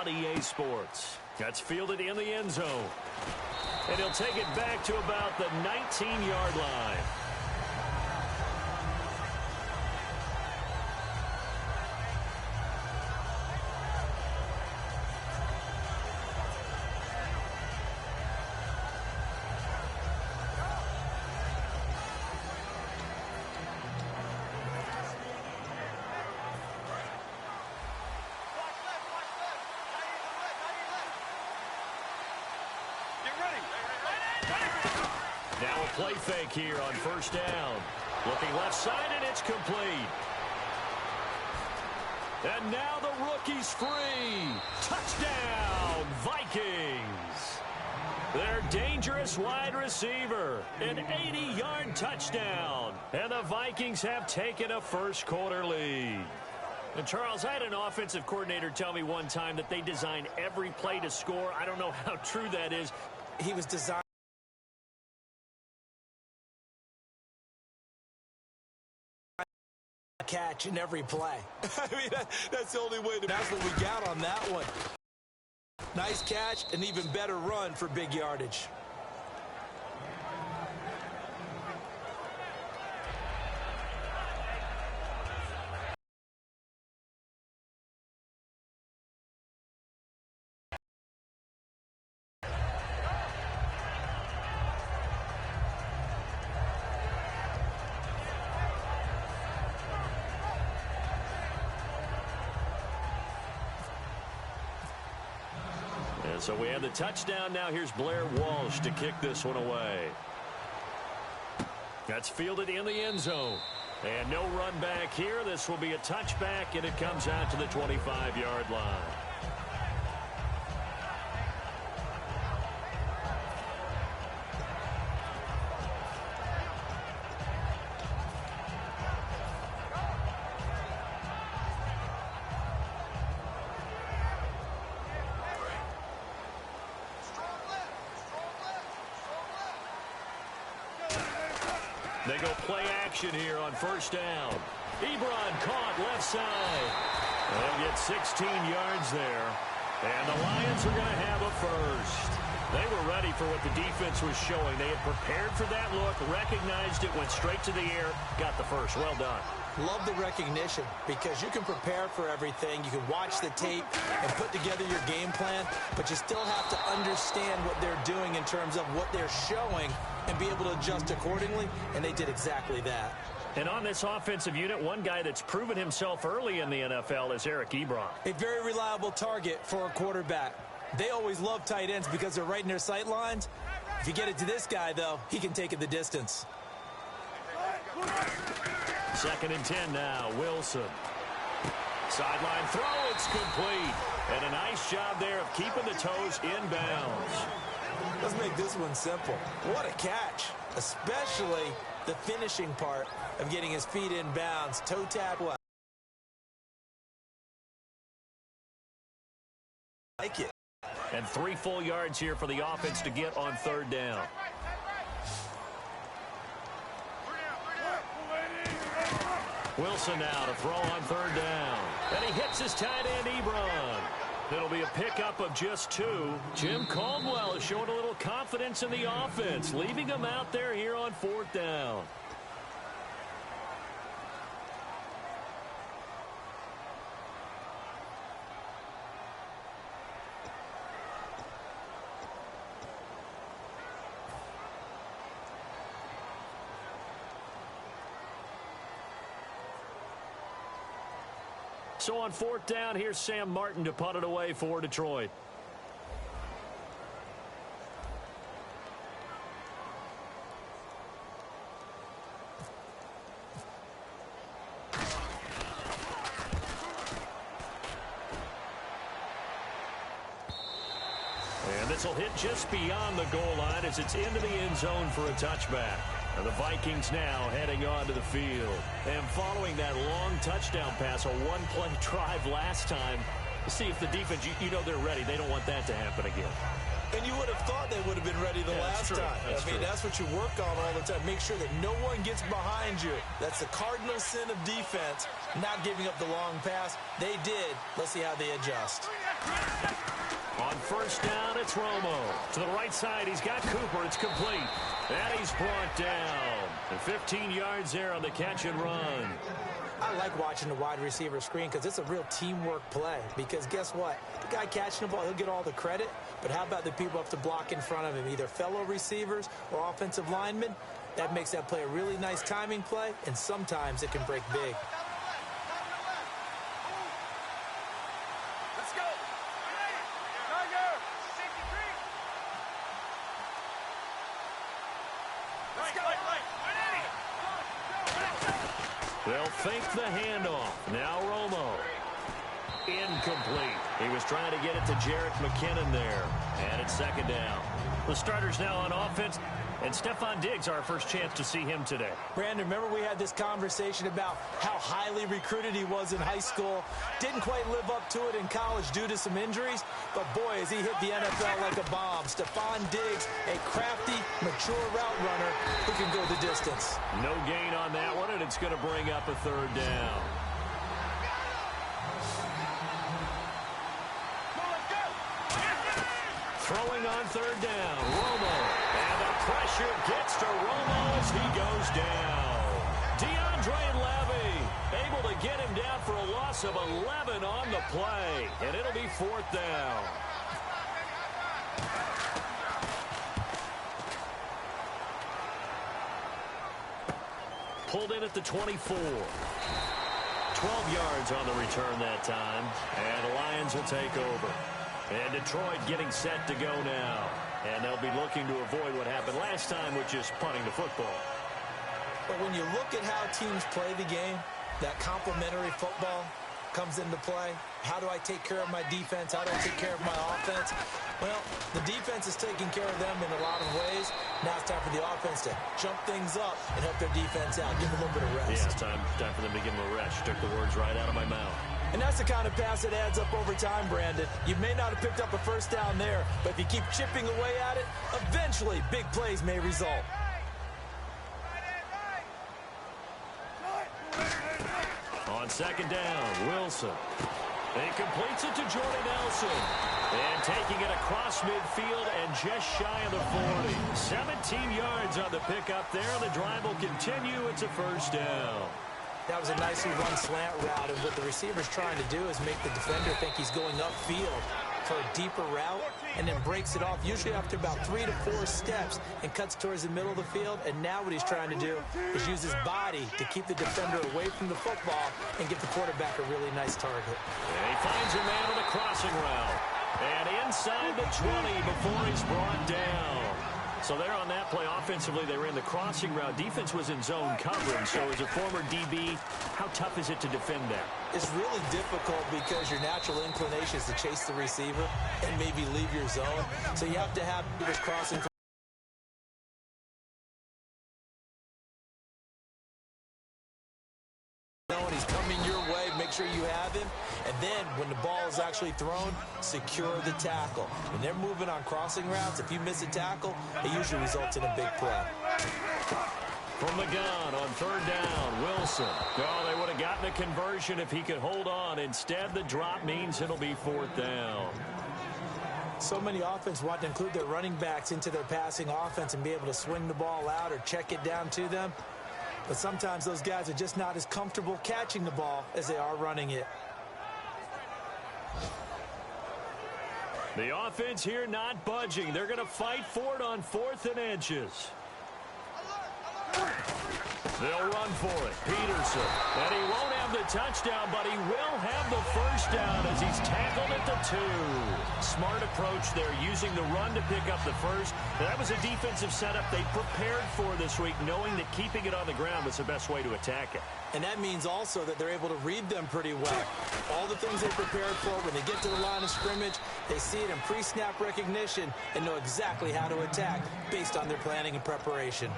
on EA Sports. That's fielded in the end zone. And he'll take it back to about the 19-yard line. Now a play fake here on first down. Looking left side, and it's complete. And now the rookie's free. Touchdown, Vikings. Their dangerous wide receiver. An 80-yard touchdown. And the Vikings have taken a first-quarter lead. And, Charles, I had an offensive coordinator tell me one time that they design every play to score. I don't know how true that is. He was designed catch in every play. I mean, that's the only way to. That's what we got on that one. Nice catch, an even better run for big yardage. So we have the touchdown. Now here's Blair Walsh to kick this one away. That's fielded in the end zone. And no run back here. This will be a touchback, and it comes out to the 25-yard line. They go play action here on first down. Ebron caught left side. They'll get 16 yards there. And the Lions are going to have a first. They were ready for what the defense was showing. They had prepared for that look, recognized it, went straight to the air, got the first. Well done. Love the recognition because you can prepare for everything. You can watch the tape and put together your game plan, but you still have to understand what they're doing in terms of what they're showing and be able to adjust accordingly, and they did exactly that. And on this offensive unit, one guy that's proven himself early in the NFL is Eric Ebron. A very reliable target for a quarterback. They always love tight ends because they're right in their sight lines. If you get it to this guy, though, he can take it the distance. 2nd and 10 now, Wilson. Sideline throw, it's complete. And a nice job there of keeping the toes inbounds. Let's make this one simple. What a catch, especially the finishing part of getting his feet in bounds. Toe tap well. Like it. And 3 full yards here for the offense to get on 3rd down. Wilson now to throw on 3rd down. And he hits his tight end, Ebron. It'll be a pickup of just 2. Jim Caldwell is showing a little confidence in the offense, leaving him out there here on 4th down. So on 4th down, here's Sam Martin to punt it away for Detroit. And this will hit just beyond the goal line as it's into the end zone for a touchback. And the Vikings now heading onto the field. And following that long touchdown pass, a one-play drive last time, See if the defense, you know they're ready. They don't want that to happen again. And you would have thought they would have been ready the last time. That's what you work on all the time. Make sure that no one gets behind you. That's the cardinal sin of defense, not giving up the long pass. They did. Let's see how they adjust. On first down, it's Romo. To the right side, he's got Cooper. It's complete. And he's brought down. And 15 yards there on the catch and run. I like watching the wide receiver screen because it's a real teamwork play. Because guess what? The guy catching the ball, he'll get all the credit. But how about the people up to block in front of him, either fellow receivers or offensive linemen? That makes that play a really nice timing play, and sometimes it can break big. Let's go. Tiger. 63. Let's go. They'll fake the handoff. Now Romo. Incomplete. He was trying to get it to Jerick McKinnon there. And it's second down. The starters now on offense. And Stephon Diggs, our first chance to see him today. Brandon, remember we had this conversation about how highly recruited he was in high school. Didn't quite live up to it in college due to some injuries. But, boy, as he hit the NFL like a bomb. Stephon Diggs, a crafty, mature route runner who can go the distance. No gain on that one, and it's going to bring up a third down. Throwing on third down, Romo. And the pressure gets to Romo as he goes down. DeAndre Levy able to get him down for a loss of 11 on the play. And it'll be fourth down. Pulled in at the 24. 12 yards on the return that time. And the Lions will take over. And Detroit getting set to go now. And they'll be looking to avoid what happened last time, which is punting the football. But when you look at how teams play the game, that complementary football comes into play. How do I take care of my defense? How do I take care of my offense? Well, the defense is taking care of them in a lot of ways. Now it's time for the offense to jump things up and help their defense out. Give them a little bit of rest. Yeah, it's time for them to give them a rest. You took the words right out of my mouth. And that's the kind of pass that adds up over time, Brandon. You may not have picked up a first down there, but if you keep chipping away at it, eventually big plays may result. On second down, Wilson. He completes it to Jordy Nelson. And taking it across midfield and just shy of the 40. 17 yards on the pickup there. The drive will continue. It's a first down. That was a nicely run slant route, and what the receiver's trying to do is make the defender think he's going upfield for a deeper route, and then breaks it off, usually after about 3 to 4 steps, and cuts towards the middle of the field. And now what he's trying to do is use his body to keep the defender away from the football and give the quarterback a really nice target. And he finds a man on a crossing route. And inside the 20 before he's brought down. So there on that play, offensively, they ran the crossing route. Defense was in zone coverage. So as a former DB, how tough is it to defend that? It's really difficult because your natural inclination is to chase the receiver and maybe leave your zone. So you have to have this crossing. He's coming your way. Make sure you have him. And then when the ball is actually thrown, secure the tackle. When they're moving on crossing routes, if you miss a tackle, it usually results in a big play. From the gun on third down, Wilson. Oh, they would have gotten a conversion if he could hold on. Instead, the drop means it'll be fourth down. So many offenses want to include their running backs into their passing offense and be able to swing the ball out or check it down to them. But sometimes those guys are just not as comfortable catching the ball as they are running it. The offense here not budging. They're going to fight for it on 4th and inches. They'll run for it. Peterson. And he won't have the touchdown, but he will have the first down as he's tackled at the 2. Smart approach there, using the run to pick up the first. That was a defensive setup they prepared for this week, knowing that keeping it on the ground was the best way to attack it. And that means also that they're able to read them pretty well. All the things they prepared for, when they get to the line of scrimmage, they see it in pre-snap recognition and know exactly how to attack based on their planning and preparation.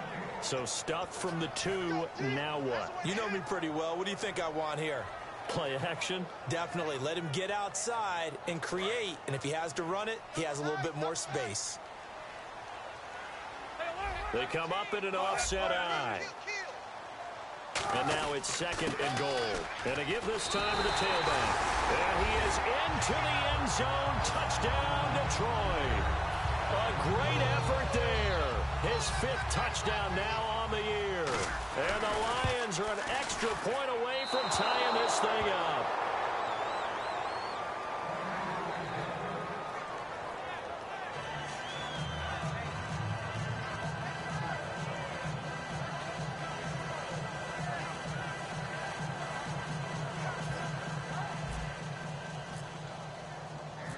So stuffed from the 2, now what? You know me pretty well. What do you think I want here? Play action. Definitely. Let him get outside and create. And if he has to run it, he has a little bit more space. They come up in an offset eye. And now it's 2nd and goal. And a give this time to the tailback. And he is into the end zone. Touchdown, Detroit. A great effort there. His 5th touchdown now on the year. And the Lions are an extra point away from tying this thing up.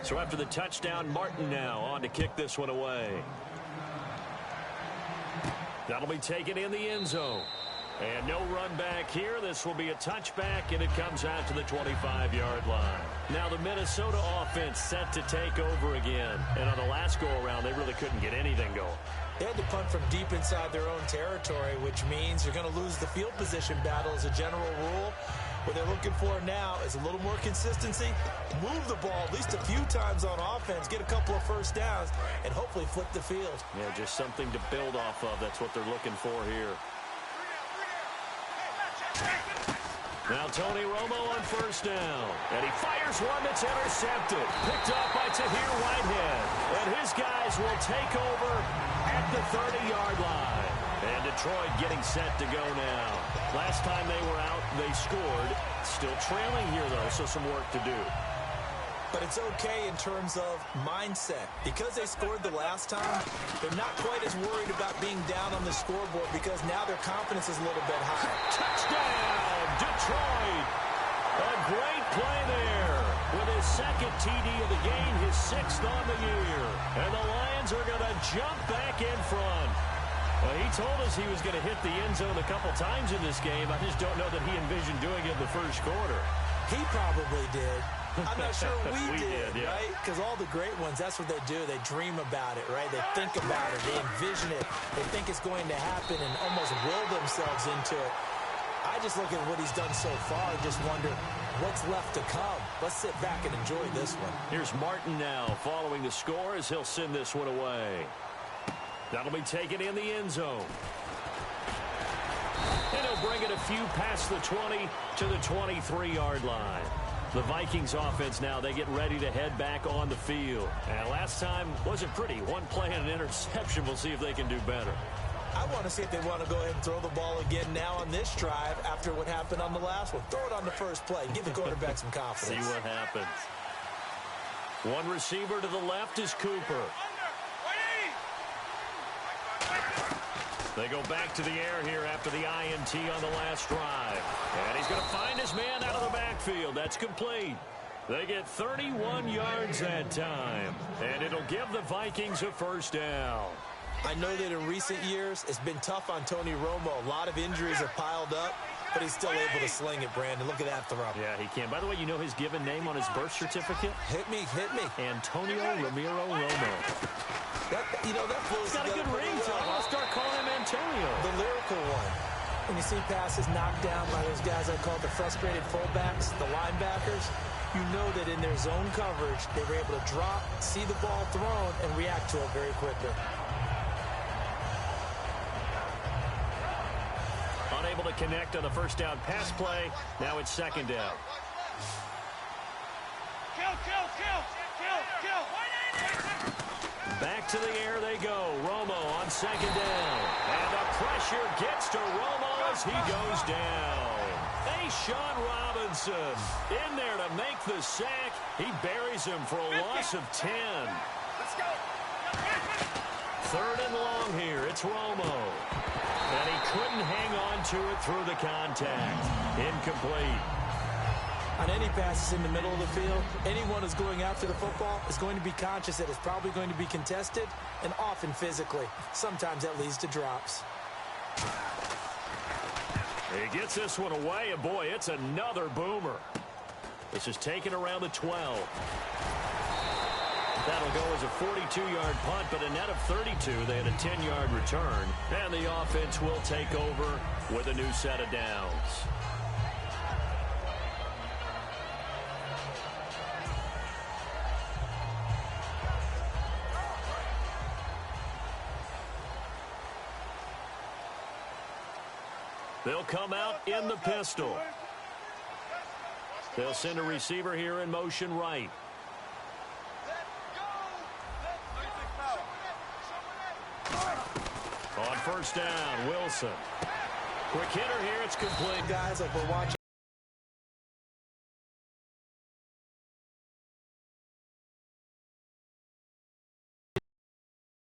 So after the touchdown, Martin now on to kick this one away. That'll be taken in the end zone. And no run back here. This will be a touchback, and it comes out to the 25-yard line. Now the Minnesota offense set to take over again. And on the last go-around, they really couldn't get anything going. They had to punt from deep inside their own territory, which means you're going to lose the field position battle as a general rule. What they're looking for now is a little more consistency, move the ball at least a few times on offense, get a couple of first downs, and hopefully flip the field. Yeah, just something to build off of. That's what they're looking for here. Now Tony Romo on first down. And he fires one that's intercepted. Picked up by Tahir Whitehead. And his guys will take over at the 30-yard line. And Detroit getting set to go now. Last time they were out, they scored. Still trailing here, though, so some work to do. But it's okay in terms of mindset. Because they scored the last time, they're not quite as worried about being down on the scoreboard because now their confidence is a little bit higher. Touchdown, Detroit! A great play there with his 2nd TD of the game, his 6th on the year. And the Lions are going to jump back in front. He told us he was going to hit the end zone a couple times in this game. I just don't know that he envisioned doing it in the first quarter. He probably did. I'm not sure we did, yeah. right? Because all the great ones, that's what they do. They dream about it, right? They think about it. They envision it. They think it's going to happen and almost will themselves into it. I just look at what he's done so far and just wonder what's left to come. Let's sit back and enjoy this one. Here's Martin now following the score as he'll send this one away. That'll be taken in the end zone. And he'll bring it a few past the 20 to the 23-yard line. The Vikings offense now, they get ready to head back on the field. And last time wasn't pretty. One play and an interception. We'll see if they can do better. I want to see if they want to go ahead and throw the ball again now on this drive after what happened on the last one. Throw it on the first play. Give the quarterback some confidence. See what happens. One receiver to the left is Cooper. They go back to the air here after the INT on the last drive. And he's going to find his man out of the backfield. That's complete. They get 31 yards that time. And it'll give the Vikings a first down. I know that in recent years, it's been tough on Tony Romo. A lot of injuries have piled up, but he's still able to sling it, Brandon. Look at that throw. Yeah, he can. By the way, you know his given name on his birth certificate? Hit me, hit me. Antonio Ramiro Romo. That flows. He's got a good ring to him. I'll start calling him Antonio. The lyrical one. When you see passes knocked down by those guys I call the frustrated fullbacks, the linebackers, you know that in their zone coverage, they were able to drop, see the ball thrown, and react to it very quickly. Unable to connect on the first down pass play. Now it's 2nd down. Back to the air they go. Romo on 2nd down. And the pressure gets to Romo as he goes down. Sean Robinson in there to make the sack. He buries him for a loss of 10. Let's go. 3rd and long here. It's Romo. And he couldn't hang on to it through the contact. Incomplete. On any passes in the middle of the field, anyone who's going after the football is going to be conscious that it's probably going to be contested and often physically. Sometimes that leads to drops. He gets this one away, and boy, it's another boomer. This is taken around the 12. That'll go as a 42-yard punt, but a net of 32. They had a 10-yard return, and the offense will take over with a new set of downs. They'll come out in the pistol. They'll send a receiver here in motion right. On first down, Wilson. Quick hitter here. It's complete. Guys, like we're watching.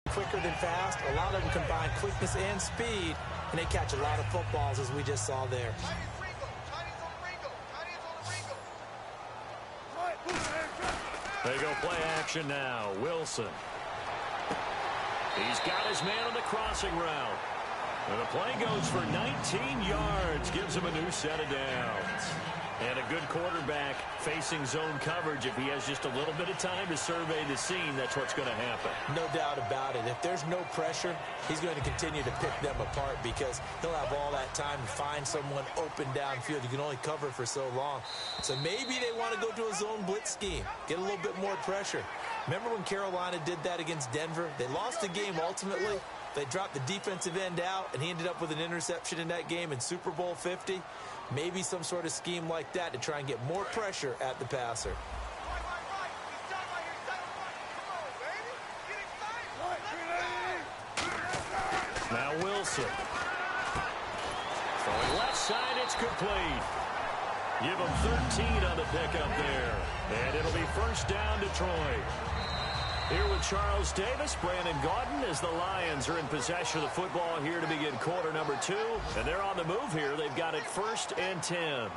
Quicker than fast. A lot of them combine quickness and speed, and they catch a lot of footballs, as we just saw there. They go play action now. Wilson. He's got his man on the crossing route. And the play goes for 19 yards. Gives him a new set of downs. And a good quarterback facing zone coverage. If he has just a little bit of time to survey the scene, that's what's going to happen. No doubt about it. If there's no pressure, he's going to continue to pick them apart because he'll have all that time to find someone open downfield. You can only cover for so long. So maybe they want to go to a zone blitz scheme, get a little bit more pressure. Remember when Carolina did that against Denver? They lost the game ultimately. They dropped the defensive end out, and he ended up with an interception in that game in Super Bowl 50. Maybe some sort of scheme like that to try and get more pressure at the passer. Now Wilson. Throwing left side, it's complete. Give him 13 on the pickup there. And it'll be first down, Detroit. Here with Charles Davis, Brandon Gaudin, as the Lions are in possession of the football here to begin quarter number 2. And they're on the move here. They've got it 1st and 10.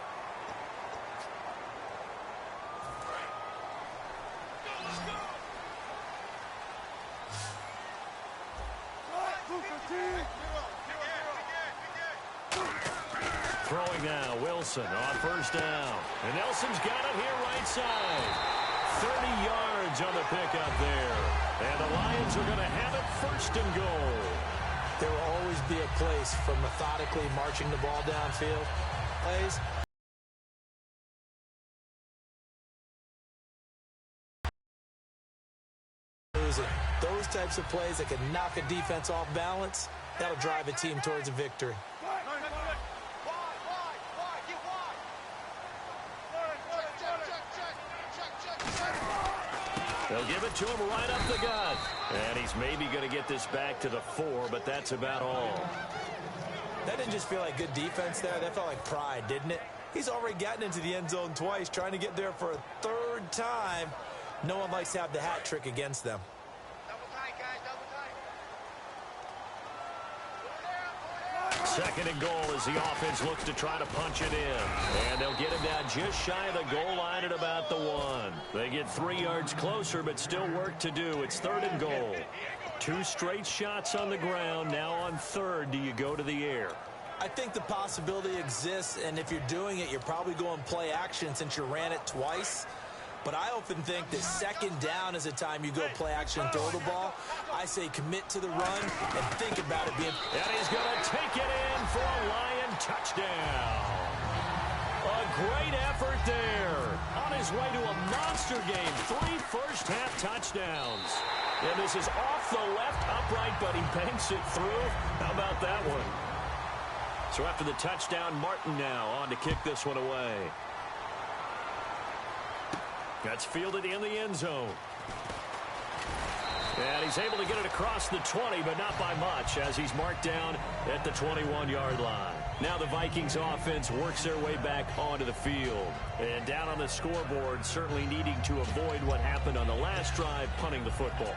Throwing now, Wilson on first down. And Nelson's got it here right side. 30 yards on the pickup there. And the Lions are going to have it 1st and goal. There will always be a place for methodically marching the ball downfield. Plays. Those types of plays that can knock a defense off balance, that'll drive a team towards a victory. They'll give it to him right up the gut. And he's maybe going to get this back to the 4, but that's about all. That didn't just feel like good defense there. That felt like pride, didn't it? He's already gotten into the end zone twice, trying to get there for a 3rd time. No one likes to have the hat trick against them. Second and goal as the offense looks to try to punch it in. And they'll get him down just shy of the goal line at about the 1. They get 3 yards closer, but still work to do. It's 3rd and goal. 2 straight shots on the ground. Now on 3rd, do you go to the air? I think the possibility exists, and if you're doing it, you're probably going play action since you ran it twice. But I often think that 2nd down is the time you go play action and throw the ball. I say commit to the run and think about it being... And he's going to take it in for a Lion touchdown. A great effort there. On his way to a monster game. 3 first-half touchdowns. And this is off the left upright, but he banks it through. How about that one? So after the touchdown, Martin now on to kick this one away. That's fielded in the end zone. And he's able to get it across the 20, but not by much, as he's marked down at the 21-yard line. Now the Vikings offense works their way back onto the field. And down on the scoreboard, certainly needing to avoid what happened on the last drive, punting the football.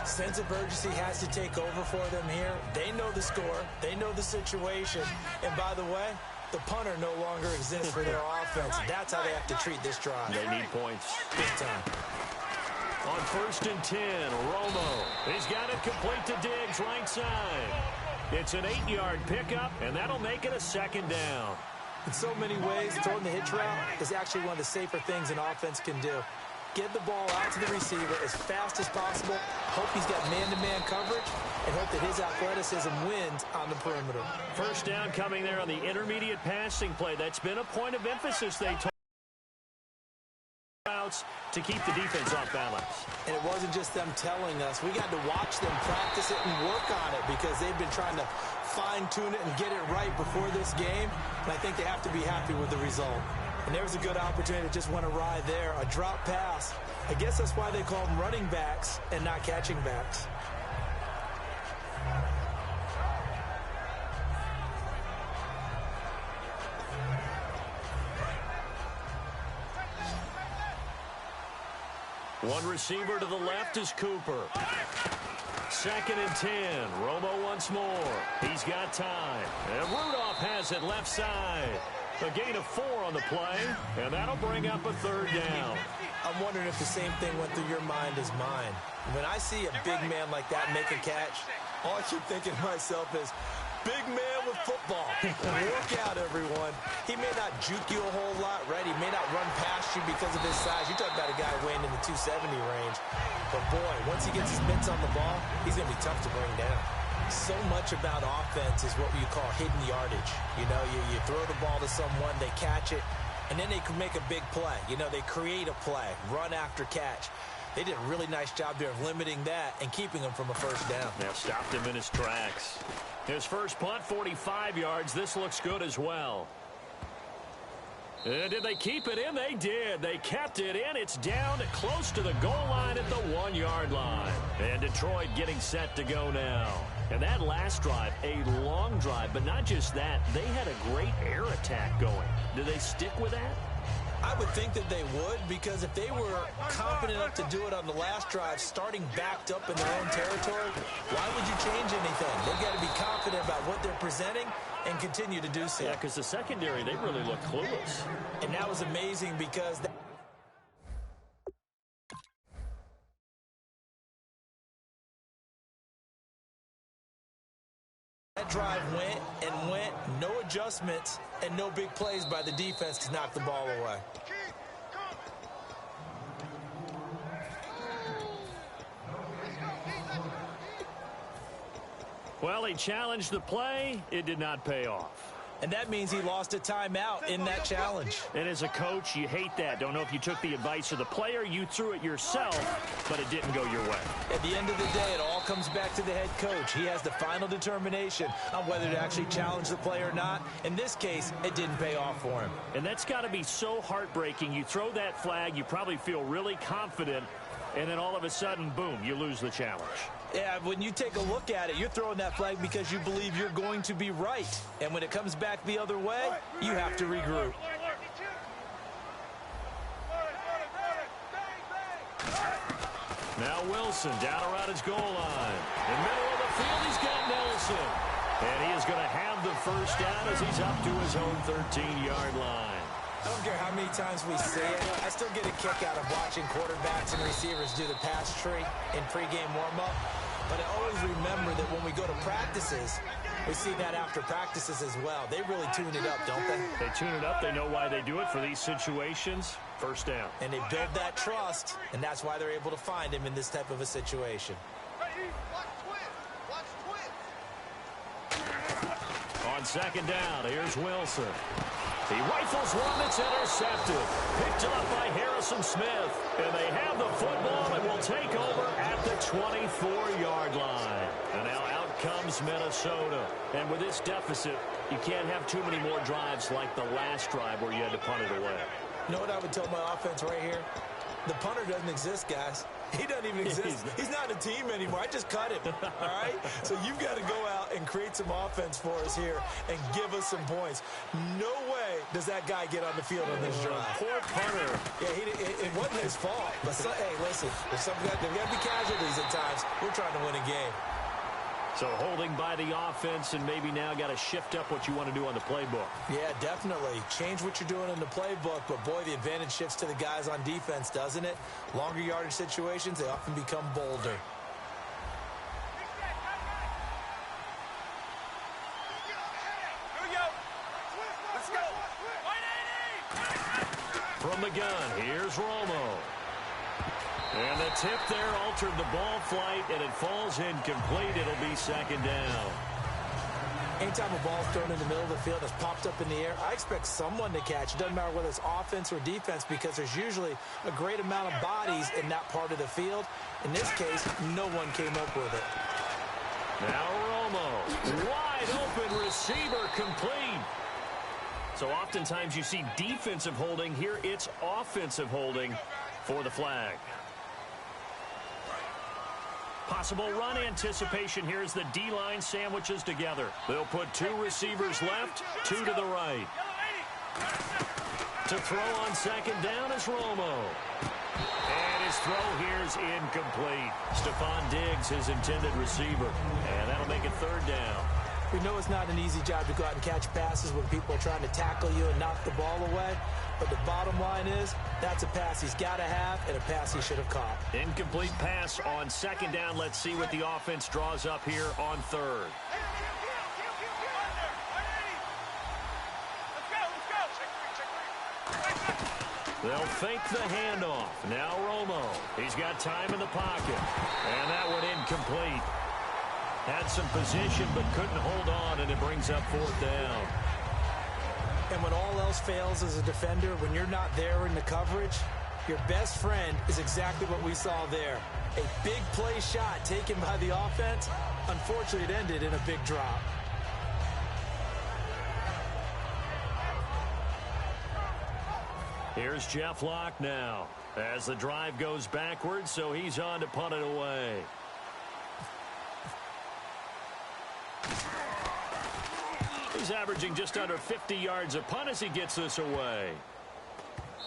Sense of urgency has to take over for them here. They know the score. They know the situation. And by the way, the punter no longer exists for their offense. That's how they have to treat this drive. They need points. Big time. On 1st and 10, Romo. He's got it complete to Diggs, right side. It's an 8-yard pickup, and that'll make it a 2nd down. In so many ways, throwing the hitch route is actually one of the safer things an offense can do. Get the ball out to the receiver as fast as possible. Hope he's got man-to-man coverage, and hope that his athleticism wins on the perimeter. First down coming there on the intermediate passing play. That's been a point of emphasis, they told routes to keep the defense off balance. And it wasn't just them telling us. We got to watch them practice it and work on it because they've been trying to fine-tune it and get it right before this game, and I think they have to be happy with the result. And there was a good opportunity to just went awry there, a drop pass. I guess that's why they call them running backs and not catching backs. One receiver to the left is Cooper. 2nd and 10. Romo once more. He's got time. And Rudolph has it left side. A gain of 4 on the play, and that'll bring up a 3rd down. I'm wondering if the same thing went through your mind as mine. When I see a big man like that make a catch, all I keep thinking to myself is, big man with football. Work out, everyone. He may not juke you a whole lot, right? He may not run past you because of his size. You talk about a guy weighing in the 270 range. But, boy, once he gets his mitts on the ball, he's going to be tough to bring down. So much about offense is what you call hidden yardage. You know, you throw the ball to someone, they catch it, and then they can make a big play. You know, they create a play, run after catch. They did a really nice job there of limiting that and keeping him from a 1st down. Now stopped him in his tracks. His first punt, 45 yards. This looks good as well. And did they keep it in? They did. They kept it in. It's down close to the goal line at the 1-yard line. And Detroit getting set to go now. And that last drive, a long drive, but not just that. They had a great air attack going. Do they stick with that? I would think that they would, because if they were confident enough to do it on the last drive, starting backed up in their own territory, why would you change anything? They've got to be confident about what they're presenting and continue to do so. Yeah, because the secondary, they really look clueless. And that was amazing because that drive went and went, no adjustments, and no big plays by the defense to knock the ball away. Well, he challenged the play. It did not pay off. And that means he lost a timeout in that challenge. And as a coach, you hate that. Don't know if you took the advice of the player, you threw it yourself, but it didn't go your way. At the end of the day, it all comes back to the head coach. He has the final determination on whether to actually challenge the play or not. In this case, it didn't pay off for him. And that's got to be so heartbreaking. You throw that flag, you probably feel really confident, and then all of a sudden, boom, you lose the challenge. Yeah, when you take a look at it, you're throwing that flag because you believe you're going to be right. And when it comes back the other way, you have to regroup. Now Wilson down around his goal line. In the middle of the field, he's got Nelson. And he is going to have the 1st down as he's up to his own 13-yard line. I don't care how many times we say it, I still get a kick out of watching quarterbacks and receivers do the pass tree in pregame warm-up. But I always remember that when we go to practices, we see that after practices as well. They really tune it up, don't they? They tune it up. They know why they do it for these situations. 1st down. And they build that trust, and that's why they're able to find him in this type of a situation. On 2nd down, here's Wilson. He rifles one that's intercepted. Picked up by Harrison Smith. And they have the football and will take over at the 24-yard line. And now out comes Minnesota. And with this deficit, you can't have too many more drives like the last drive where you had to punt it away. You know what I would tell my offense right here? The punter doesn't exist, guys. He doesn't even exist. He's not a team anymore. I just cut him, all right? So you've got to go out and create some offense for us here and give us some points. No way does that guy get on the field on this drive. Poor punter. Yeah, it wasn't his fault. But, hey, listen, there's got to be casualties at times. We're trying to win a game. So holding by the offense and maybe now got to shift up what you want to do on the playbook. Yeah, definitely. Change what you're doing in the playbook, but boy, the advantage shifts to the guys on defense, doesn't it? Longer yardage situations, they often become bolder. From the gun, here's Romo. And the tip there altered the ball flight, and it falls incomplete. It'll be 2nd down. Anytime a ball's thrown in the middle of the field, it's popped up in the air, I expect someone to catch. It doesn't matter whether it's offense or defense because there's usually a great amount of bodies in that part of the field. In this case, no one came up with it. Now Romo. Wide open receiver complete. So oftentimes you see defensive holding. Here it's offensive holding for the flag. Possible run anticipation here as the D-line sandwiches together. They'll put two receivers left, two to the right. To throw on second down is Romo. And his throw here is incomplete. Stephon Diggs, his intended receiver. And that'll make it third down. We know it's not an easy job to go out and catch passes when people are trying to tackle you and knock the ball away. But the bottom line is, that's a pass he's got to have and a pass he should have caught. Incomplete pass on second down. Let's see what the offense draws up here on third. They'll fake the handoff. Now Romo. He's got time in the pocket. And that one incomplete. Had some position but couldn't hold on, and it brings up fourth down. And when all else fails as a defender, when you're not there in the coverage, your best friend is exactly what we saw there. A big play shot taken by the offense. Unfortunately, it ended in a big drop. Here's Jeff Locke now as the drive goes backwards, so he's on to punt it away. He's averaging just under 50 yards a punt as he gets this away.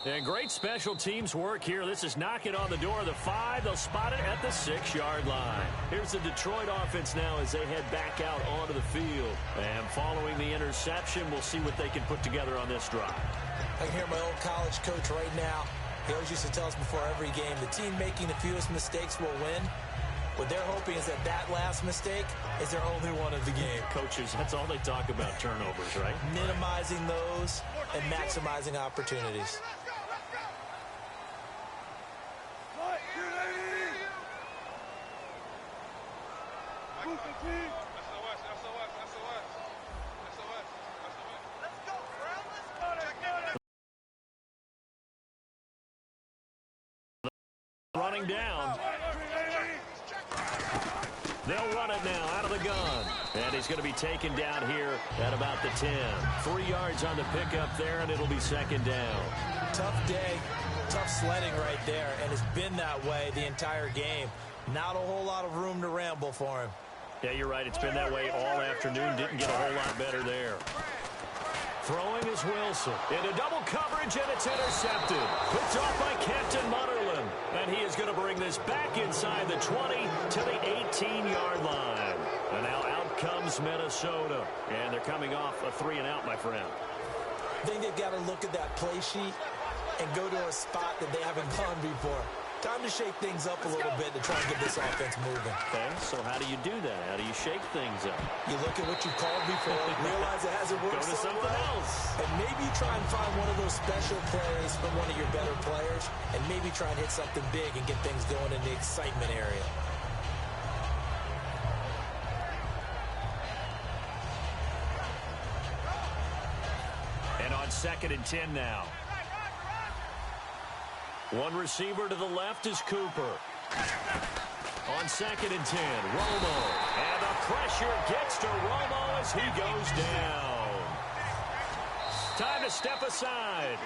And great special teams work here. This is knocking on the door of the 5. They'll spot it at the 6-yard line. Here's the Detroit offense now as they head back out onto the field. And following the interception, we'll see what they can put together on this drive. I can hear my old college coach right now. He always used to tell us before every game, the team making the fewest mistakes will win. What they're hoping is that last mistake is their only one of the game. Coaches, that's all they talk about, turnovers, right? Minimizing those and maximizing opportunities. Running down. They'll run it now out of the gun. And he's going to be taken down here at about the 10. 3 yards on the pickup there, and it'll be second down. Tough day, tough sledding right there, and it's been that way the entire game. Not a whole lot of room to ramble for him. Yeah, you're right. It's been that way all afternoon. Didn't get a whole lot better there. Throwing is Wilson. Into double coverage, and it's intercepted. Picked off by Captain Mutterland. And he is going to bring this back inside the 20 to the 18-yard line. And now out comes Minnesota. And they're coming off a 3-and-out, my friend. I think they've got to look at that play sheet and go to a spot that they haven't gone before. Time to shake things up a little bit to try and get this offense moving. Okay, so how do you do that? How do you shake things up? You look at what you called before, realize it hasn't worked. Go to something else. And maybe try and find one of those special plays from one of your better players, and maybe try and hit something big and get things going in the excitement area. And on 2nd and 10 now. One receiver to the left is Cooper. On 2nd and 10, Romo. And the pressure gets to Romo as he goes down. Time to step aside.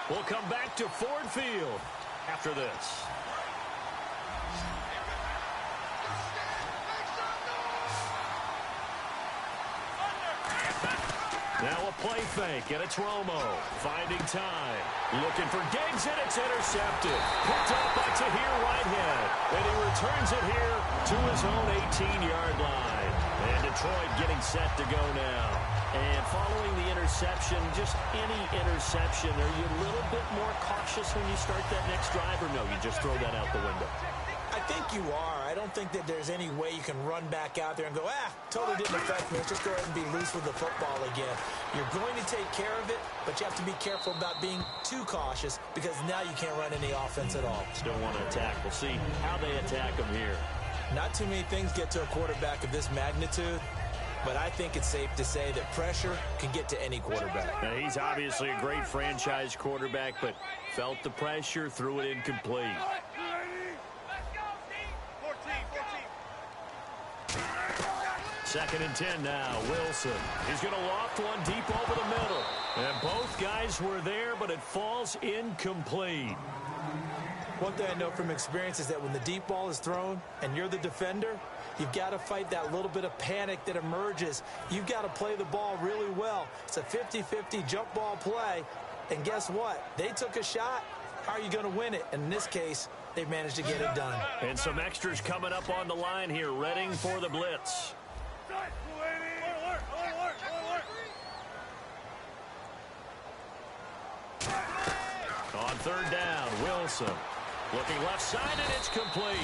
We'll come back to Ford Field after this. Now a play fake, and it's Romo finding time. Looking for Diggs, and it's intercepted. Picked up by Tahir Whitehead. And he returns it here to his own 18-yard line. And Detroit getting set to go now. And following the interception, just any interception, are you a little bit more cautious when you start that next drive, or no, you just throw that out the window? I think you are. I don't think that there's any way you can run back out there and go, totally didn't affect me. Let's just go ahead and be loose with the football again. You're going to take care of it, but you have to be careful about being too cautious because now you can't run any offense at all. Still want to attack. We'll see how they attack them here. Not too many things get to a quarterback of this magnitude, but I think it's safe to say that pressure can get to any quarterback. Now, he's obviously a great franchise quarterback, but felt the pressure, threw it incomplete. Second and 10 now. Wilson. He's going to loft one deep over the middle. And both guys were there, but it falls incomplete. One thing I know from experience is that when the deep ball is thrown and you're the defender, you've got to fight that little bit of panic that emerges. You've got to play the ball really well. It's a 50-50 jump ball play. And guess what? They took a shot. How are you going to win it? And in this case, they've managed to get it done. And some extras coming up on the line here, readying for the blitz. On third down, Wilson. Looking left side, and it's complete.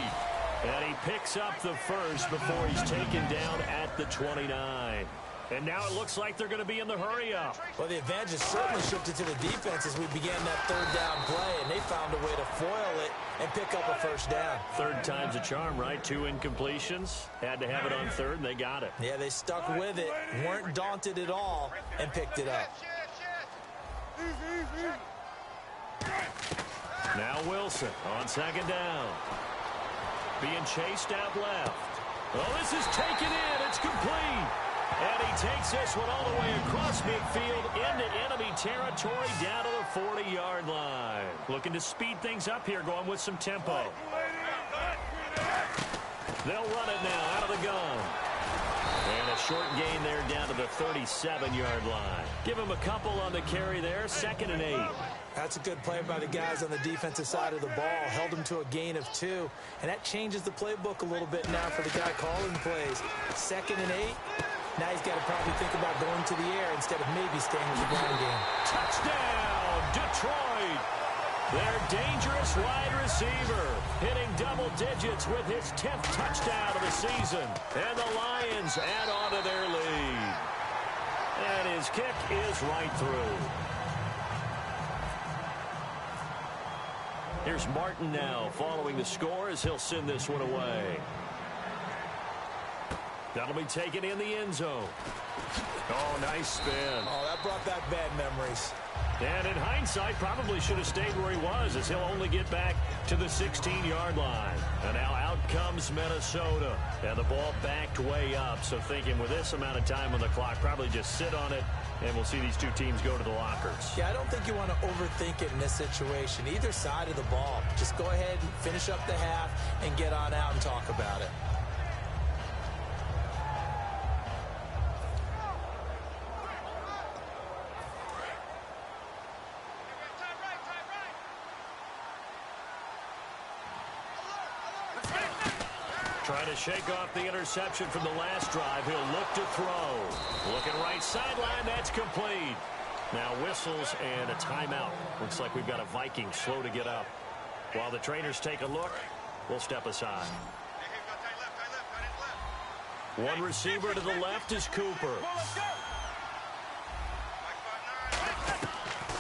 And he picks up the first before he's taken down at the 29. And now it looks like they're going to be in the hurry-up. Well, the advantage is certainly shifted to the defense as we began that third down play, and they found a way to foil it and pick up a first down. Third time's a charm, right? 2 incompletions. Had to have it on third, and they got it. Yeah, they stuck with it, weren't daunted at all, and picked it up. Now Wilson on second down. Being chased out left. Oh, this is taken in. It's complete. And he takes this one all the way across midfield into enemy territory down to the 40-yard line. Looking to speed things up here, going with some tempo. They'll run it now out of the gun. And a short gain there down to the 37-yard line. Give him a couple on the carry there, 2nd and 8. That's a good play by the guys on the defensive side of the ball. Held them to a gain of 2. And that changes the playbook a little bit now for the guy calling plays. 2nd and 8. Now he's got to probably think about going to the air instead of maybe staying with the ground game. Touchdown, Detroit. Their dangerous wide receiver hitting double digits with his 10th touchdown of the season. And the Lions add on to their lead. And his kick is right through. Here's Martin now following the score as he'll send this one away. That'll be taken in the end zone. Oh, nice spin. Oh, that brought back bad memories. And in hindsight, probably should have stayed where he was, as he'll only get back to the 16-yard line. And now out comes Minnesota. And the ball backed way up. So thinking with this amount of time on the clock, probably just sit on it, and we'll see these two teams go to the lockers. Yeah, I don't think you want to overthink it in this situation. Either side of the ball. Just go ahead and finish up the half and get on out and talk about it. Trying to shake off the interception from the last drive. He'll look to throw. Looking right sideline. That's complete. Now whistles and a timeout. Looks like we've got a Viking slow to get up. While the trainers take a look, we'll step aside. One receiver to the left is Cooper.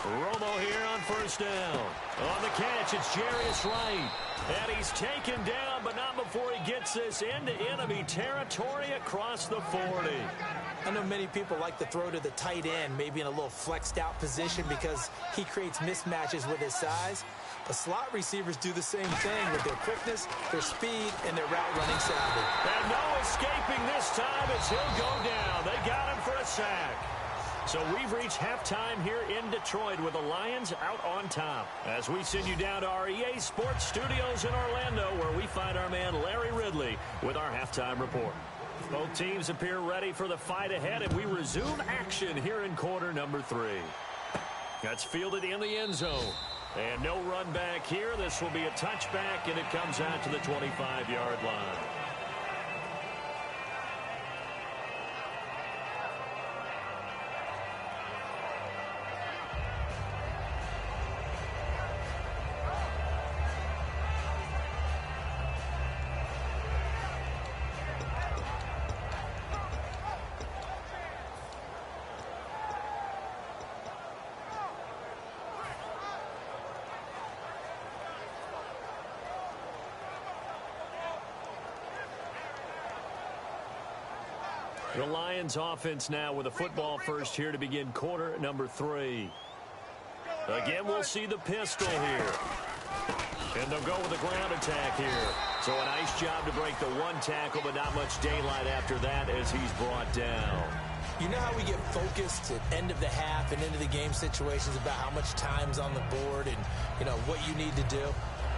Romo here on first down. On the catch, it's Jarius Wright. And he's taken down, but not before he gets this into enemy territory across the 40. I know many people like to throw to the tight end, maybe in a little flexed out position because he creates mismatches with his size. But slot receivers do the same thing with their quickness, their speed, and their route running savvy. And no escaping this time as he'll go down. They got him for a sack. So we've reached halftime here in Detroit with the Lions out on top. As we send you down to our EA Sports Studios in Orlando, where we find our man Larry Ridley with our halftime report. Both teams appear ready for the fight ahead, and we resume action here in quarter number 3. That's fielded in the end zone. And no run back here. This will be a touchback, and it comes out to the 25-yard line. The Lions offense now with a football first here to begin quarter number 3. Again, we'll see the pistol here. And they'll go with a ground attack here. So a nice job to break the one tackle, but not much daylight after that as he's brought down. You know how we get focused at end of the half and into the game situations about how much time's on the board and, you know, what you need to do?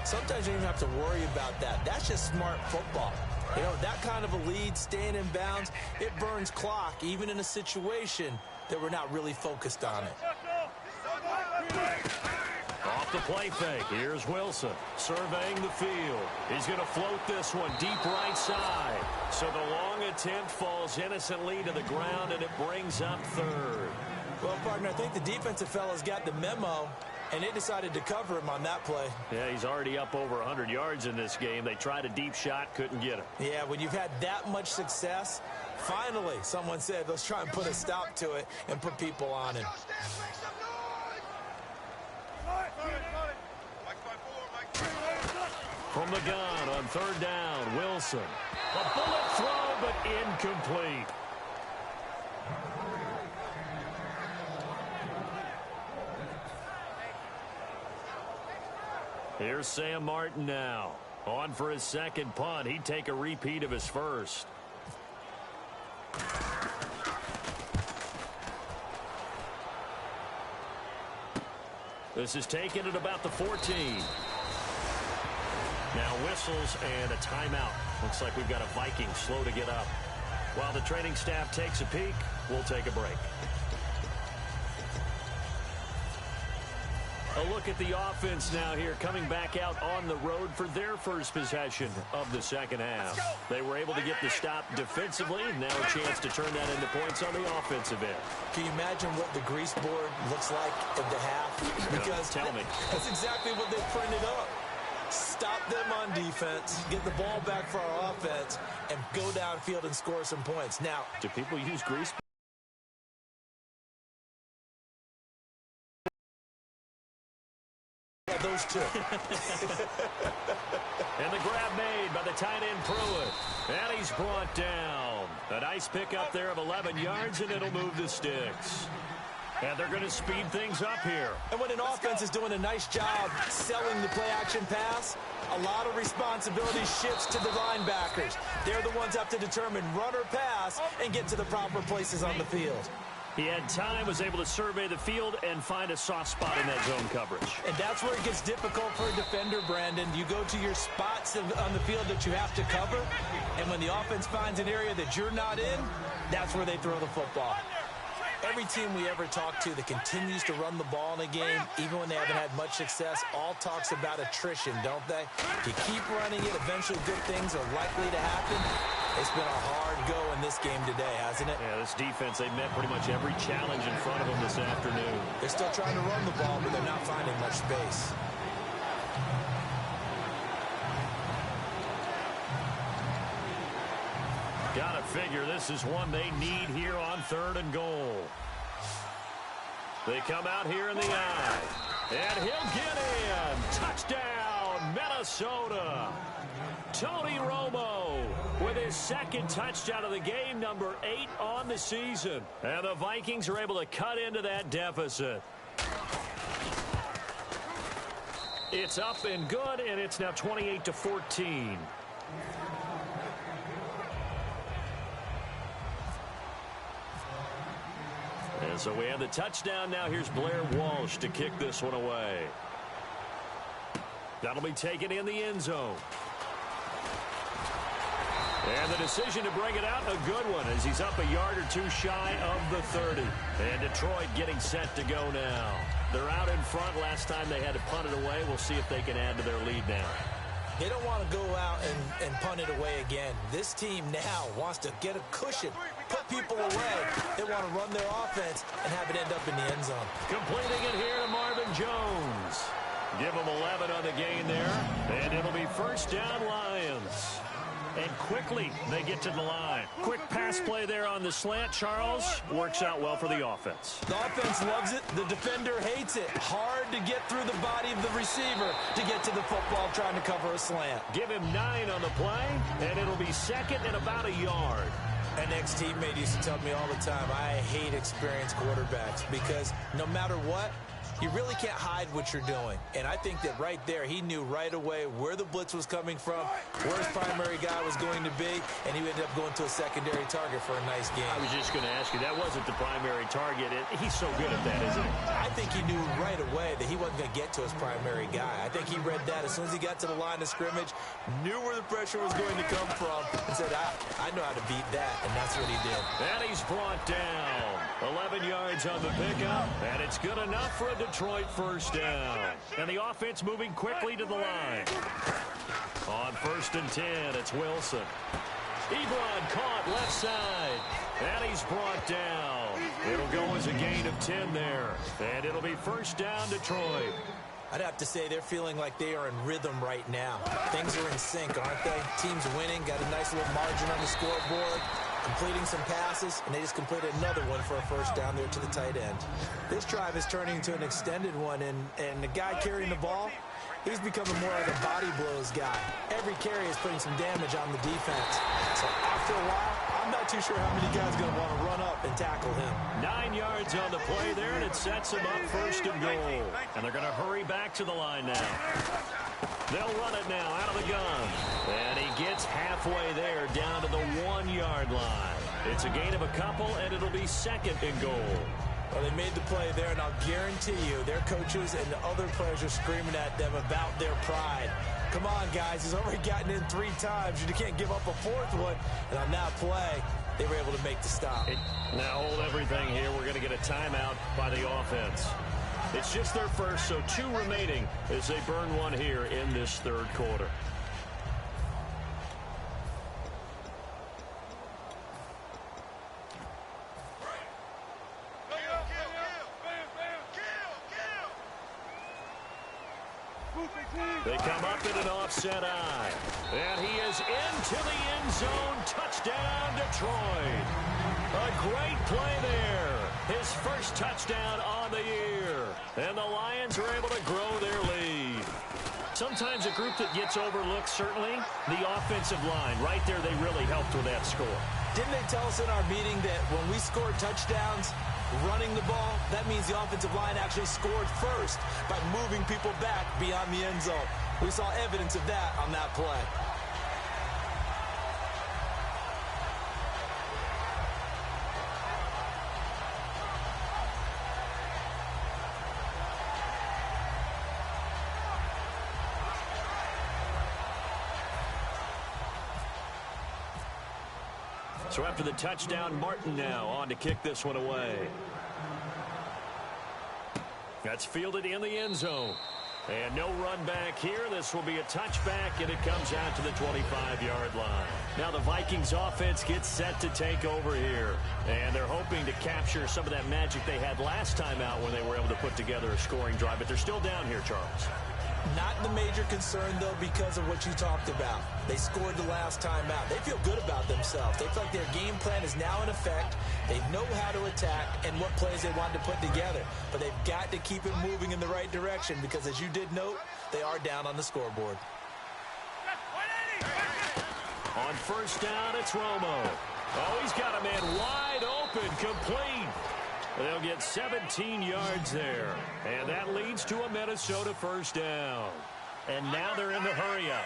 Sometimes you don't even have to worry about that. That's just smart football. You know, that kind of a lead, staying in bounds, it burns clock, even in a situation that we're not really focused on it. Off the play fake, here's Wilson surveying the field. He's going to float this one deep right side. So the long attempt falls innocently to the ground, and it brings up third. Well, partner, I think the defensive fellas got the memo, and they decided to cover him on that play. Yeah, he's already up over 100 yards in this game. They tried a deep shot, couldn't get him. Yeah, when you've had that much success, finally someone said, let's try and put a stop to it and put people on him. From the gun on third down, Wilson. A bullet throw, but incomplete. Here's Sam Martin now. On for his second punt. He'd take a repeat of his first. This is taken at about the 14. Now whistles and a timeout. Looks like we've got a Viking slow to get up. While the training staff takes a peek, we'll take a break. A look at the offense now here, coming back out on the road for their first possession of the second half. They were able to get the stop defensively. Now a chance to turn that into points on the offensive end. Can you imagine what the grease board looks like at the half? Because tell me. That's exactly what they printed up. Stop them on defense, get the ball back for our offense, and go downfield and score some points. Now, do people use grease? Yeah, those two. And the grab made by the tight end Pruitt. And he's brought down. A nice pickup there of 11 yards, and it'll move the sticks. And they're going to speed things up here. And when an offense is doing a nice job selling the play-action pass, a lot of responsibility shifts to the linebackers. They're the ones that have to determine run or pass and get to the proper places on the field. He had time, was able to survey the field and find a soft spot in that zone coverage. And that's where it gets difficult for a defender, Brandon. You go to your spots on the field that you have to cover, and when the offense finds an area that you're not in, that's where they throw the football. Every team we ever talk to that continues to run the ball in a game, even when they haven't had much success, all talks about attrition, don't they? If you keep running it, eventually good things are likely to happen. It's been a hard go in this game today, hasn't it? Yeah, this defense, they met pretty much every challenge in front of them this afternoon. They're still trying to run the ball, but they're not finding much space. Gotta figure this is one they need here on third and goal. They come out here in the eye. And he'll get in. Touchdown, Minnesota. Tony Romo with his second touchdown of the game, number 8 on the season. And the Vikings are able to cut into that deficit. It's up and good, and it's now 28-14. And so we have the touchdown. Now here's Blair Walsh to kick this one away. That'll be taken in the end zone. And the decision to bring it out, a good one, as he's up a yard or two shy of the 30. And Detroit getting set to go now. They're out in front. Last time they had to punt it away. We'll see if they can add to their lead now. They don't want to go out and punt it away again. This team now wants to get a cushion, put people away. They want to run their offense and have it end up in the end zone. Completing it here to Marvin Jones. Give them 11 on the gain there, and it'll be first down Lions. And quickly they get to the line. Quick pass play there on the slant, Charles. Works out well for the offense. The offense loves it. The defender hates it. Hard to get through the body of the receiver to get to the football trying to cover a slant. Give him 9 on the play, and it'll be second and about a yard. An ex-teammate used to tell me all the time, I hate experienced quarterbacks because no matter what, you really can't hide what you're doing. And I think that right there, he knew right away where the blitz was coming from, where his primary guy was going to be, and he ended up going to a secondary target for a nice game. I was just going to ask you, that wasn't the primary target. He's so good at that, isn't he? I think he knew right away that he wasn't going to get to his primary guy. I think he read that as soon as he got to the line of scrimmage, knew where the pressure was going to come from, and said, I know how to beat that, and that's what he did. And he's brought down. 11 yards on the pickup, and it's good enough for a Detroit first down. And the offense moving quickly to the line. On 1st and 10, it's Wilson. Ebron caught left side, and he's brought down. It'll go as a gain of 10 there, and it'll be first down Detroit. I'd have to say they're feeling like they are in rhythm right now. Things are in sync, aren't they? Team's winning, got a nice little margin on the scoreboard, completing some passes, and they just completed another one for a first down there to the tight end. This drive is turning into an extended one, and the guy carrying the ball, he's becoming more like a body blows guy. Every carry is putting some damage on the defense. So after a while, I'm not too sure how many guys are going to want to run up and tackle him. 9 yards on the play there, and it sets him up 1st and goal. And they're going to hurry back to the line now. They'll run it now out of the gun. And he gets halfway there down to the 1 yard line. It's a gain of a couple, and it'll be 2nd and goal. Well, they made the play there, and I'll guarantee you their coaches and the other players are screaming at them about their pride. Come on, guys. He's already gotten in 3 times. You can't give up a 4th one. And on that play, they were able to make the stop. Now hold everything here. We're going to get a timeout by the offense. It's just their first, so 2 remaining as they burn one here in this 3rd quarter. They come up in an offset eye. And he is into the end zone. Touchdown, Detroit. A great play there. His first touchdown on the year. And the Lions are able to grow their lead. Sometimes a group that gets overlooked, certainly, the offensive line. Right there, they really helped with that score. Didn't they tell us in our meeting that when we scored touchdowns, running the ball, that means the offensive line actually scored first by moving people back beyond the end zone. We saw evidence of that on that play. So after the touchdown, Martin now on to kick this one away. That's fielded in the end zone. And no run back here. This will be a touchback, and it comes out to the 25-yard line. Now the Vikings offense gets set to take over here. And they're hoping to capture some of that magic they had last time out when they were able to put together a scoring drive. But they're still down here, Charles. Not the major concern, though, because of what you talked about. They scored the last time out. They feel good about themselves. They feel like their game plan is now in effect. They know how to attack and what plays they want to put together. But they've got to keep it moving in the right direction because, as you did note, they are down on the scoreboard. On first down, it's Romo. Oh, he's got a man wide open, complete. They'll get 17 yards there. And that leads to a Minnesota first down. And now they're in the hurry-up.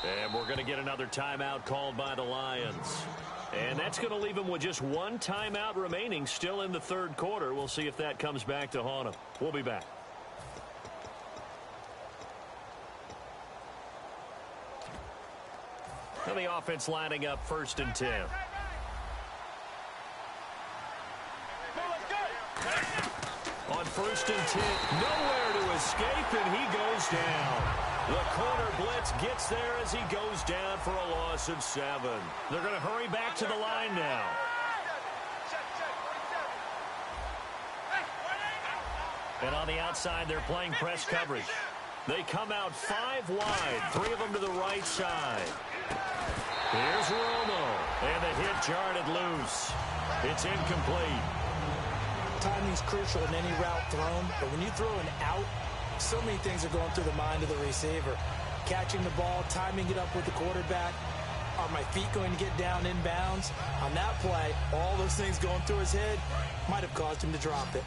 And we're going to get another timeout called by the Lions. And that's going to leave them with just 1 timeout remaining still in the 3rd quarter. We'll see if that comes back to haunt them. We'll be back. And the offense lining up 1st and 10. On 1st and 10, nowhere to escape, and he goes down. The corner blitz gets there as he goes down for a loss of 7. They're going to hurry back to the line now. And on the outside, they're playing press coverage. They come out 5 wide, 3 of them to the right side. Here's Romo, and the hit jarred loose. It's incomplete. Timing's crucial in any route thrown, but when you throw an out, so many things are going through the mind of the receiver. Catching the ball, timing it up with the quarterback. Are my feet going to get down in bounds? On that play, all those things going through his head might have caused him to drop it.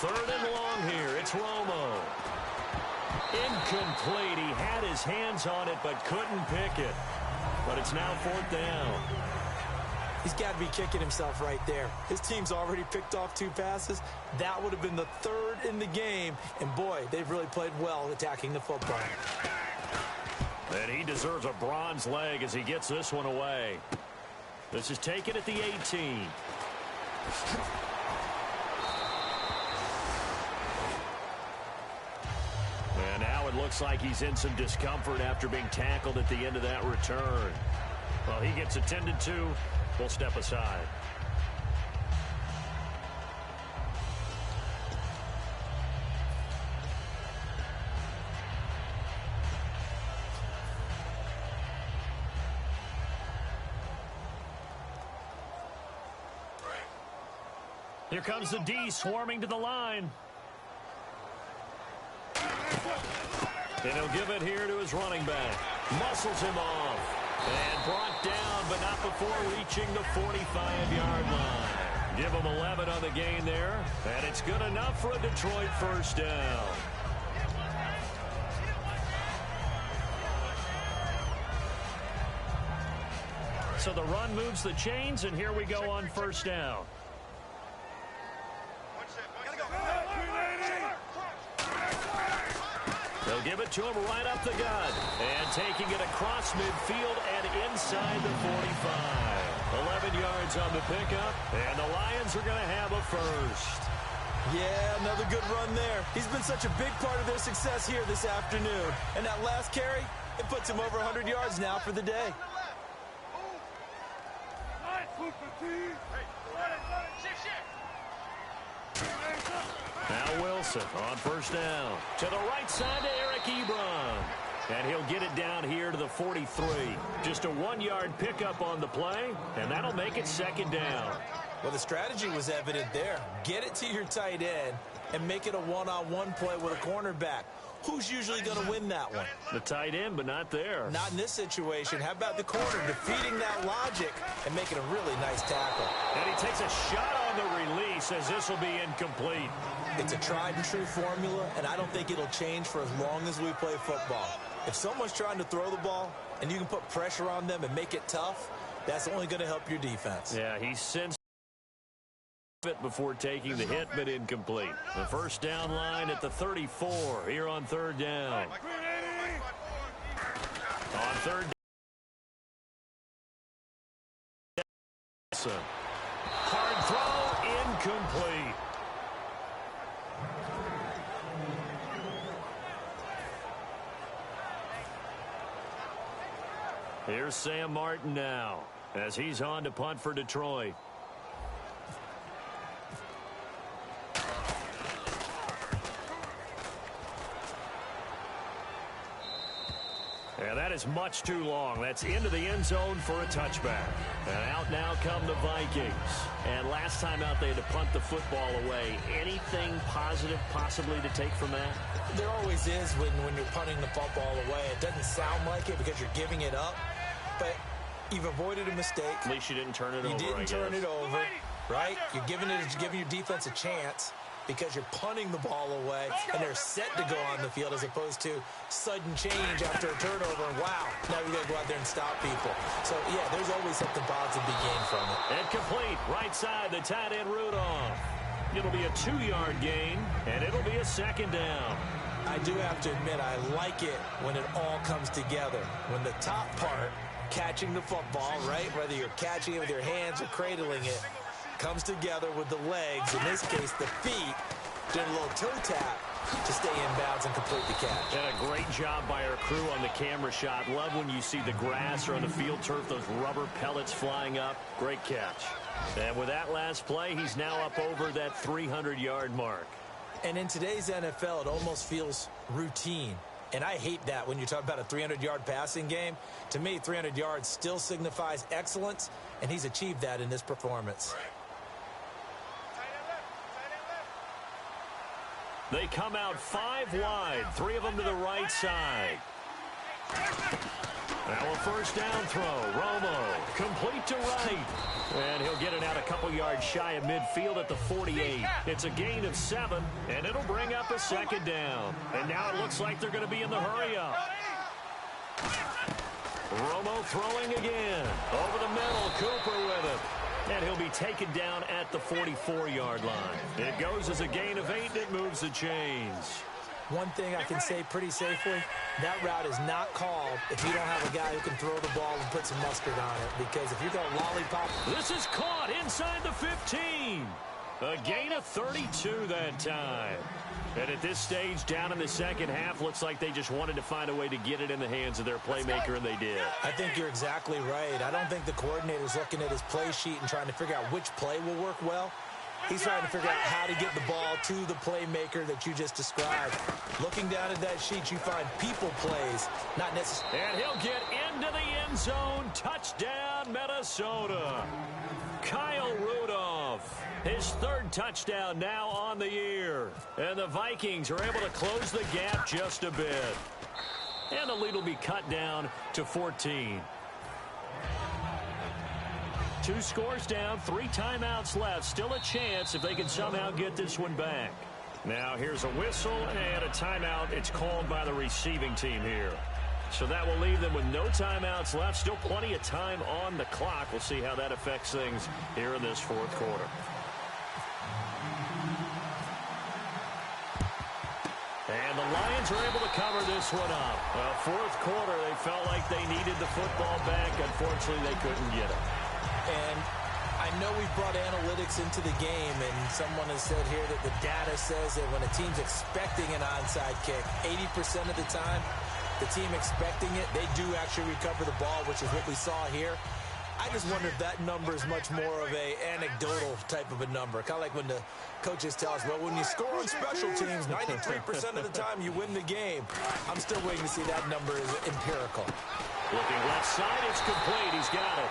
Third and long here. It's Romo. Incomplete. He had his hands on it but couldn't pick it. But it's now fourth down. He's got to be kicking himself right there. His team's already picked off 2 passes. That would have been the 3rd in the game. And, boy, they've really played well attacking the football. And he deserves a bronze leg as he gets this one away. This is taken at the 18. And now it looks like he's in some discomfort after being tackled at the end of that return. Well, he gets attended to. We'll step aside. Here comes the D swarming to the line. And he'll give it here to his running back. Muscles him off. And brought down, but not before reaching the 45-yard line. Give him 11 on the gain there. And it's good enough for a Detroit first down. So the run moves the chains, and here we go on first down. They'll give it to him right up the gut. And taking it across midfield and inside the 45. 11 yards on the pickup, and the Lions are going to have a first. Yeah, another good run there. He's been such a big part of their success here this afternoon. And that last carry, it puts him over 100 yards now for the day. Now Wilson on first down. To the right side to Eric Ebron. And he'll get it down here to the 43. Just a 1-yard pickup on the play, and that'll make it second down. Well, the strategy was evident there. Get it to your tight end and make it a one-on-one play with a cornerback. Who's usually going to win that one? The tight end, but not there. Not in this situation. How about the corner defeating that logic and making a really nice tackle? And he takes a shot on the release as this will be incomplete. It's a tried-and-true formula, and I don't think it'll change for as long as we play football. If someone's trying to throw the ball and you can put pressure on them and make it tough, that's only going to help your defense. Yeah, he sensed it before taking the hit, but incomplete. The first down line at the 34 here on third down. On third down. Hard throw, incomplete. Here's Sam Martin now as he's on to punt for Detroit. And that is much too long. That's into the end zone for a touchback. And out now come the Vikings. And last time out they had to punt the football away. Anything positive possibly to take from that? There always is when you're punting the football away. It doesn't sound like it because you're giving it up. But you've avoided a mistake. At least you didn't turn it over, You didn't turn it over, right? You're giving your defense a chance because you're punting the ball away and they're set to go on the field as opposed to sudden change after a turnover. And wow, now we got to go out there and stop people. So, yeah, there's always something positive to be gained from it. And complete. Right side, the tight end Rudolph. It'll be a 2-yard gain, and it'll be a second down. I do have to admit, I like it when it all comes together. When the top part, catching the football, right, whether you're catching it with your hands or cradling it, comes together with the legs, in this case the feet, doing a little toe tap to stay in bounds and complete the catch. And a great job by our crew on the camera shot. Love when you see the grass or on the field turf, those rubber pellets flying up. Great catch. And with that last play, he's now up over that 300-yard mark. And in today's NFL, it almost feels routine. And I hate that when you talk about a 300-yard passing game. To me, 300 yards still signifies excellence, and he's achieved that in this performance. They come out 5 wide, 3 of them to the right side. Now a first down throw. Romo, complete to right. And he'll get it out a couple yards shy of midfield at the 48. It's a gain of 7, and it'll bring up a second down. And now it looks like they're going to be in the hurry-up. Romo throwing again. Over the middle, Cooper with it. And he'll be taken down at the 44-yard line. It goes as a gain of 8, and it moves the chains. One thing I can say pretty safely, that route is not called if you don't have a guy who can throw the ball and put some mustard on it. Because if you're going to lollipop... This is caught inside the 15. A gain of 32 that time. And at this stage, down in the second half, looks like they just wanted to find a way to get it in the hands of their playmaker, and they did. I think you're exactly right. I don't think the coordinator's looking at his play sheet and trying to figure out which play will work well. He's trying to figure out how to get the ball to the playmaker that you just described. Looking down at that sheet, you find people plays, not necessarily. And he'll get into the end zone. Touchdown, Minnesota. Kyle Rudolph, his 3rd touchdown now on the year. And the Vikings are able to close the gap just a bit. And the lead will be cut down to 14. 2 scores down, 3 timeouts left. Still a chance if they can somehow get this one back. Now here's a whistle and a timeout. It's called by the receiving team here. So that will leave them with no timeouts left. Still plenty of time on the clock. We'll see how that affects things here in this 4th quarter. And the Lions are able to cover this one up. Well, 4th quarter, they felt like they needed the football back. Unfortunately, they couldn't get it. And I know we've brought analytics into the game, and someone has said here that the data says that when a team's expecting an onside kick, 80% of the time, the team expecting it, they do actually recover the ball, which is what we saw here. I just wonder if that number is much more of a anecdotal type of a number. Kind of like when the coaches tell us, well, when you score on special teams, 93% of the time you win the game. I'm still waiting to see that number is empirical. Looking left side, it's complete. He's got it.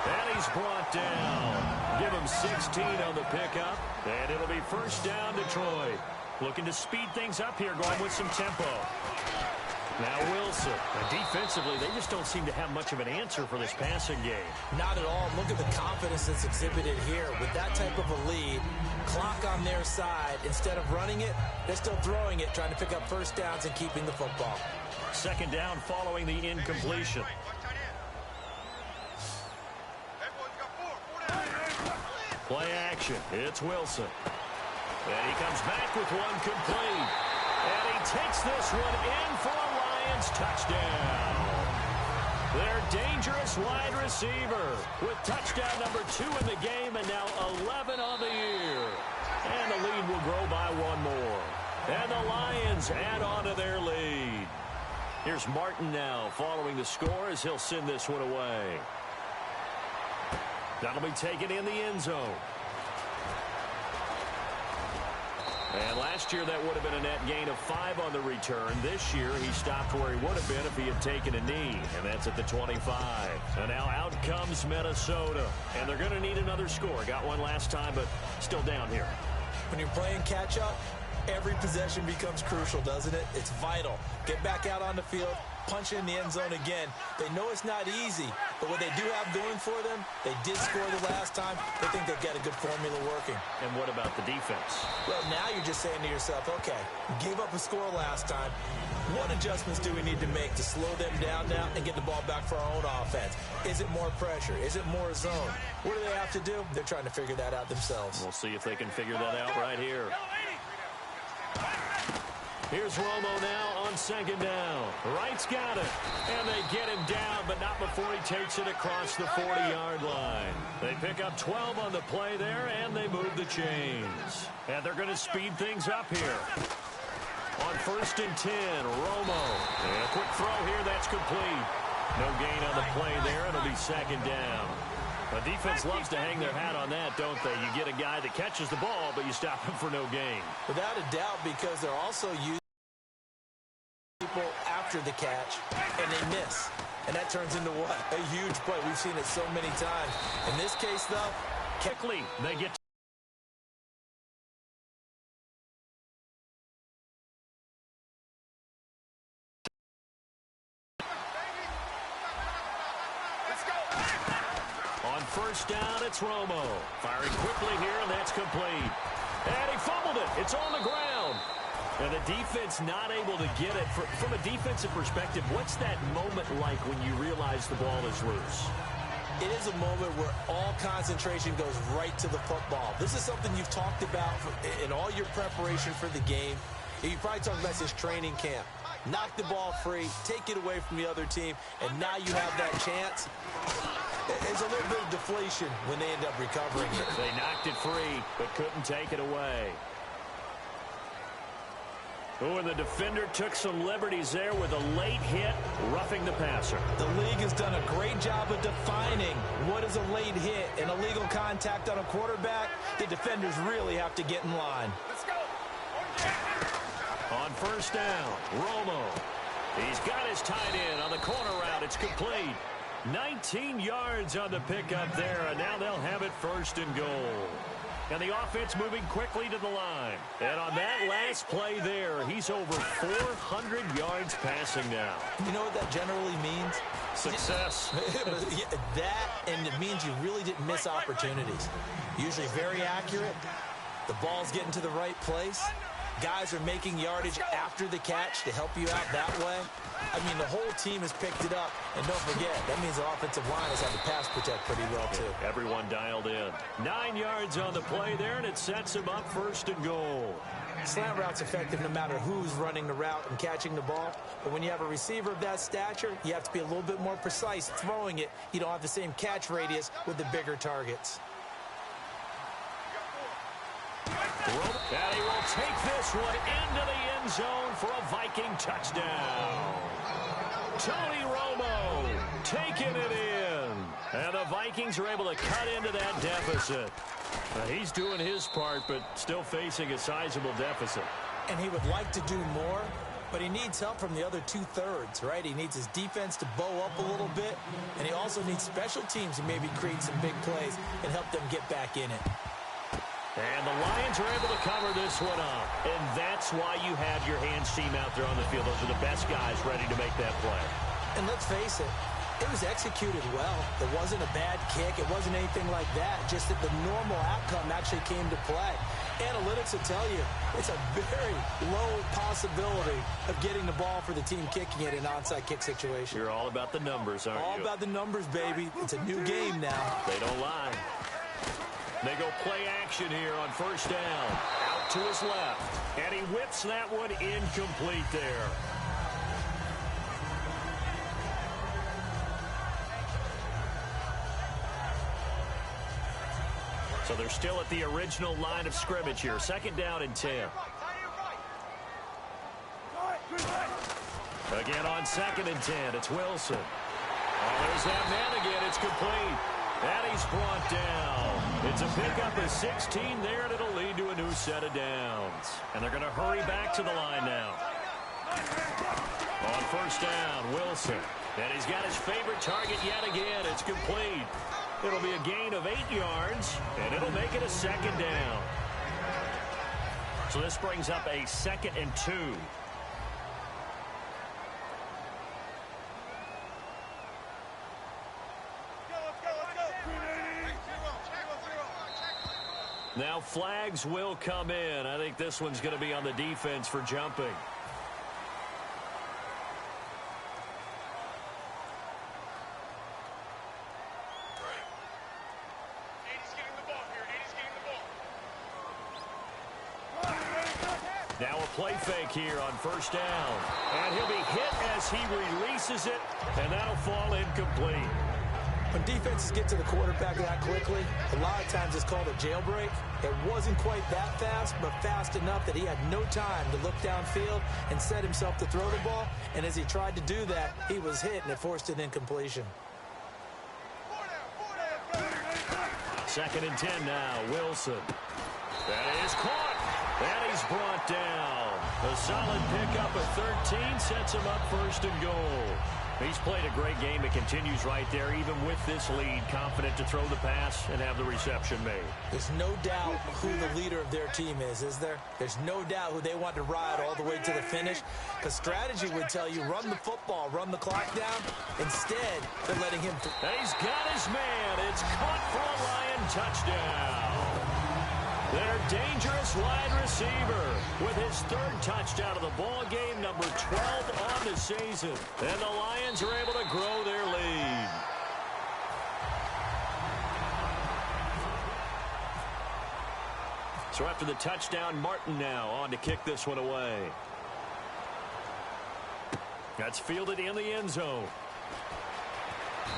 And he's brought down. Give him 16 on the pickup. And it'll be first down, Detroit. Looking to speed things up here, going with some tempo. Now Wilson. And defensively, they just don't seem to have much of an answer for this passing game. Not at all. Look at the confidence that's exhibited here. With that type of a lead, clock on their side, instead of running it, they're still throwing it, trying to pick up first downs and keeping the football. Second down following the incompletion. Play action. It's Wilson. And he comes back with one complete. And he takes this one in for a Lions touchdown. Their dangerous wide receiver with touchdown number 2 in the game and now 11 on the year. And the lead will grow by 1 more. And the Lions add on to their lead. Here's Martin now following the score as he'll send this one away. That'll be taken in the end zone. And last year, that would have been a net gain of 5 on the return. This year, he stopped where he would have been if he had taken a knee, and that's at the 25. And now out comes Minnesota, and they're going to need another score. Got one last time, but still down here. When you're playing catch-up, every possession becomes crucial, doesn't it? It's vital. Get back out on the field, punch in the end zone again. They know it's not easy, but what they do have going for them, they did score the last time. They think they've got a good formula working. And what about the defense? Well, now you're just saying to yourself, okay, gave up a score last time. What adjustments do we need to make to slow them down now and get the ball back for our own offense? Is it more pressure? Is it more zone? What do they have to do? They're trying to figure that out themselves. We'll see if they can figure that out right here. Here's Romo now on second down. Wright's got it. And they get him down, but not before he takes it across the 40-yard line. They pick up 12 on the play there, and they move the chains. And they're going to speed things up here. On 1st and 10, Romo. And a quick throw here, that's complete. No gain on the play there. It'll be second down. The defense loves to hang their hat on that, don't they? You get a guy that catches the ball, but you stop him for no gain. Without a doubt, because they're also using people after the catch, and they miss. And that turns into what? A huge play. We've seen it so many times. In this case, though, quickly, they get first down, it's Romo. Firing quickly here, and that's complete. And he fumbled it. It's on the ground. And the defense not able to get it. From a defensive perspective, what's that moment like when you realize the ball is loose? It is a moment where all concentration goes right to the football. This is something you've talked about in all your preparation for the game. You probably talked about this training camp. Knock the ball free, take it away from the other team, and now you have that chance. There's a little bit of deflation when they end up recovering it. They knocked it free, but couldn't take it away. Oh, and the defender took some liberties there with a late hit, roughing the passer. The league has done a great job of defining what is a late hit. An illegal contact on a quarterback, the defenders really have to get in line. Let's go. On first down, Romo. He's got his tight end on the corner route. It's complete. 19 yards on the pickup there, and now they'll have it first and goal. And the offense moving quickly to the line. And on that last play there, he's over 400 yards passing now. You know what that generally means? Success. That, and it means you really didn't miss opportunities. Usually very accurate. The ball's getting to the right place. Guys are making yardage after the catch to help you out that way. I mean, the whole team has picked it up. And don't forget, that means the offensive line has had to pass protect pretty well, too. Everyone dialed in. 9 yards on the play there, and it sets him up first and goal. Slant route's effective no matter who's running the route and catching the ball. But when you have a receiver of that stature, you have to be a little bit more precise throwing it. You don't have the same catch radius with the bigger targets. And he will take this one into the end zone for a Viking touchdown. Tony Romo taking it in. And the Vikings are able to cut into that deficit. He's doing his part, but still facing a sizable deficit. And he would like to do more, but he needs help from the other two-thirds, right? He needs his defense to bow up a little bit, and he also needs special teams to maybe create some big plays and help them get back in it. And the Lions are able to cover this one up. And that's why you have your hands team out there on the field. Those are the best guys ready to make that play. And let's face it, it was executed well. It wasn't a bad kick. It wasn't anything like that. Just that the normal outcome actually came to play. Analytics will tell you it's a very low possibility of getting the ball for the team kicking it in an onside kick situation. You're all about the numbers, aren't you? All about the numbers, baby. It's a new game now. They don't lie. They go play action here on first down. Out to his left. And he whips that one incomplete there. So they're still at the original line of scrimmage here. Second down and 10. Again on second and 10. It's Wilson. Oh, there's that man again. It's complete. And he's brought down. It's a pickup of 16 there, and it'll lead to a new set of downs. And they're going to hurry back to the line now. On first down, Wilson. And he's got his favorite target yet again. It's complete. It'll be a gain of 8 yards, and it'll make it a second down. So this brings up a 2nd and 2. Now flags will come in. I think this one's going to be on the defense for jumping. Now a play fake here on first down. And he'll be hit as he releases it, and that'll fall incomplete. When defenses get to the quarterback that quickly, a lot of times it's called a jailbreak. It wasn't quite that fast, but fast enough that he had no time to look downfield and set himself to throw the ball. And as he tried to do that, he was hit, and it forced an incompletion. 2nd and 10 now, Wilson. That is caught, and he's brought down. A solid pickup of 13 sets him up first and goal. He's played a great game. It continues right there, even with this lead, confident to throw the pass and have the reception made. There's no doubt who the leader of their team is there? There's no doubt who they want to ride all the way to the finish. Because strategy would tell you, run the football, run the clock down. Instead, they're letting him... And he's got his man. It's caught for a Lion touchdown. Their dangerous wide receiver with his third touchdown of the ball game, number 12 on the season. And the Lions are able to grow their lead. So after the touchdown, Martin now on to kick this one away. That's fielded in the end zone.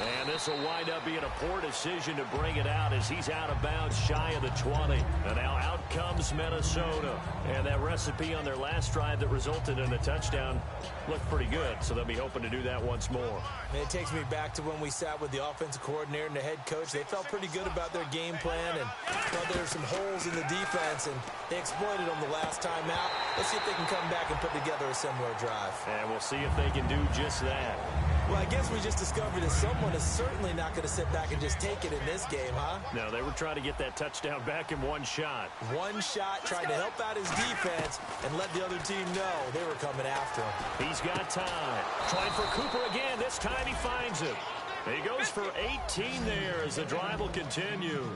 And this will wind up being a poor decision to bring it out as he's out of bounds shy of the 20. And now out comes Minnesota. And that recipe on their last drive that resulted in a touchdown looked pretty good. So they'll be hoping to do that once more. And it takes me back to when we sat with the offensive coordinator and the head coach. They felt pretty good about their game plan and thought there were some holes in the defense. And they exploited them the last time out. Let's see if they can come back and put together a similar drive. And we'll see if they can do just that. Well, I guess we just discovered that someone is certainly not going to sit back and just take it in this game, huh? No, they were trying to get that touchdown back in one shot. One shot, trying to help out his defense and let the other team know they were coming after him. He's got time. Trying for Cooper again. This time he finds it. He goes for 18 there as the drive will continue.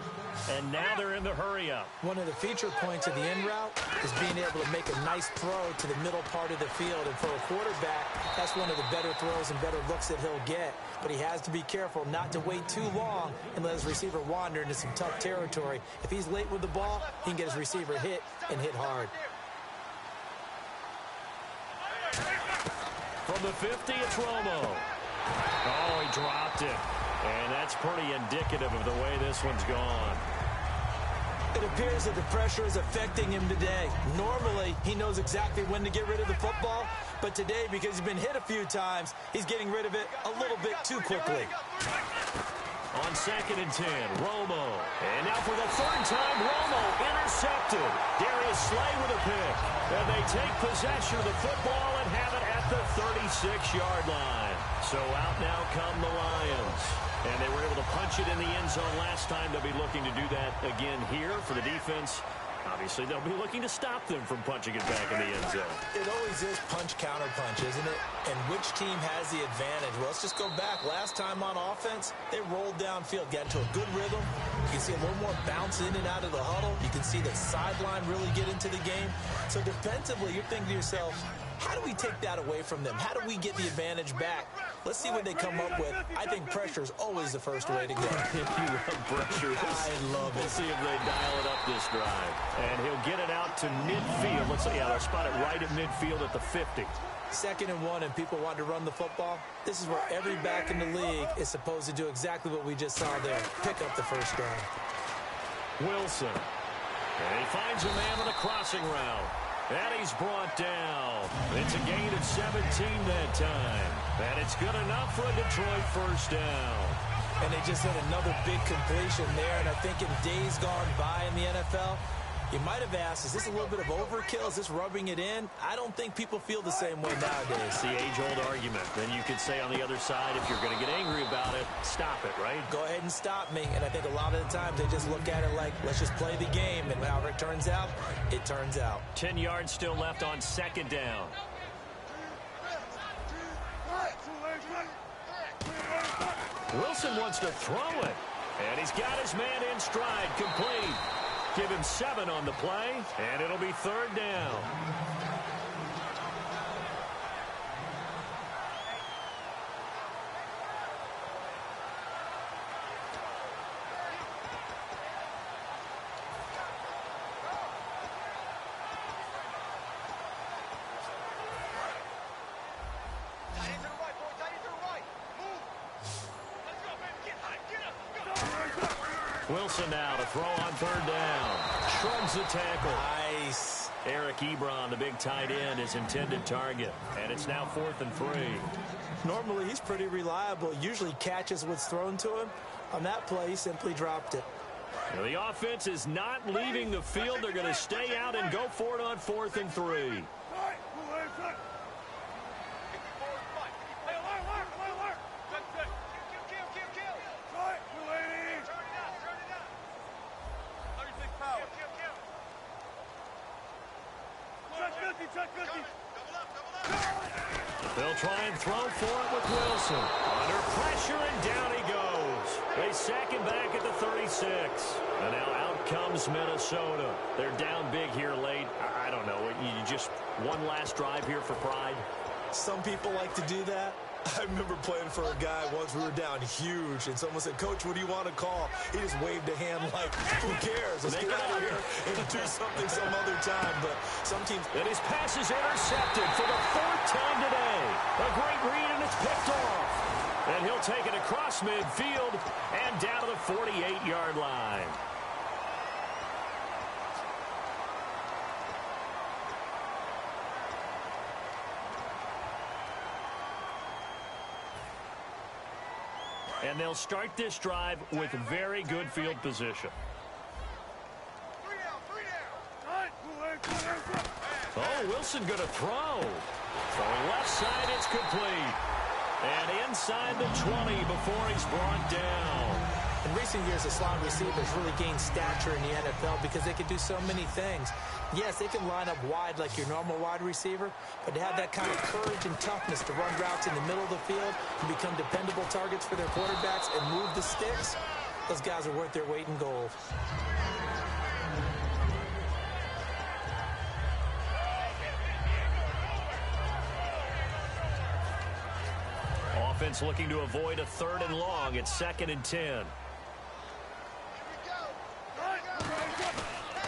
And now they're in the hurry-up. One of the feature points of the in route is being able to make a nice throw to the middle part of the field. And for a quarterback, that's one of the better throws and better looks that he'll get. But he has to be careful not to wait too long and let his receiver wander into some tough territory. If he's late with the ball, he can get his receiver hit and hit hard. From the 50, it's Romo. Oh, he dropped it. And that's pretty indicative of the way this one's gone. It appears that the pressure is affecting him today. Normally, he knows exactly when to get rid of the football, but today, because he's been hit a few times, he's getting rid of it a little bit too quickly. On 2nd and 10, Romo. And now for the third time, Romo intercepted. Darius Slay with a pick. And they take possession of the football and have it at the 36-yard line. So out now come the Lions. And they were able to punch it in the end zone last time. They'll be looking to do that again here for the defense. Obviously, they'll be looking to stop them from punching it back in the end zone. It always is punch-counter-punch, isn't it? And which team has the advantage? Well, let's just go back. Last time on offense, they rolled downfield, got into a good rhythm. You can see a little more bounce in and out of the huddle. You can see the sideline really get into the game. So defensively, you're thinking to yourself, how do we take that away from them? How do we get the advantage back? Let's see what they come up with. I think pressure is always the first way to go. You love pressure. I love it. We'll see if they dial it up this drive. And he'll get it out to midfield. Let's see. Yeah, they'll spot it right at midfield at the 50. 2nd and 1, and people want to run the football. This is where every back in the league is supposed to do exactly what we just saw there. Pick up the first down. Wilson. And he finds a man on a crossing route. And he's brought down. It's a gain of 17 that time. And it's good enough for a Detroit first down. And they just hit another big completion there. And I think in days gone by in the NFL, you might have asked, is this a little bit of overkill? Is this rubbing it in? I don't think people feel the same way nowadays. It's the age-old argument. Then you could say on the other side, if you're going to get angry about it, stop it, right? Go ahead and stop me. And I think a lot of the times they just look at it like, let's just play the game. And however it turns out, it turns out. 10 yards still left on 2nd down. Wilson wants to throw it. And he's got his man in stride, complete. Give him 7 on the play, and it'll be 3rd down. Wilson now to throw on 3rd down. Shrugs the tackle. Nice. Eric Ebron, the big tight end, is intended target. And it's now 4th and 3. Normally, he's pretty reliable. Usually catches what's thrown to him. On that play, he simply dropped it. Now, the offense is not leaving the field. They're going to stay out and go for it on 4th and 3. They'll try and throw for it with Wilson. Under pressure, and down he goes. They sack him back at the 36. And now out comes Minnesota. They're down big here late. I don't know. You just one last drive here for pride. Some people like to do that. I remember playing for a guy once. We were down huge, and someone said, "Coach, what do you want to call?" He just waved a hand like, "Who cares? Let's get out of here and do something some other time." But some teams... And his pass is intercepted for the fourth time today. A great read, and it's picked off. And he'll take it across midfield and down to the 48-yard line. And they'll start this drive with very good field position. Oh, Wilson going to throw. Throwing left side, it's complete. And inside the 20 before he's brought down. In recent years, the slot receivers really gained stature in the NFL because they can do so many things. Yes, they can line up wide like your normal wide receiver, but to have that kind of courage and toughness to run routes in the middle of the field and become dependable targets for their quarterbacks and move the sticks, those guys are worth their weight in gold. Offense looking to avoid a 3rd and long. It's 2nd and 10.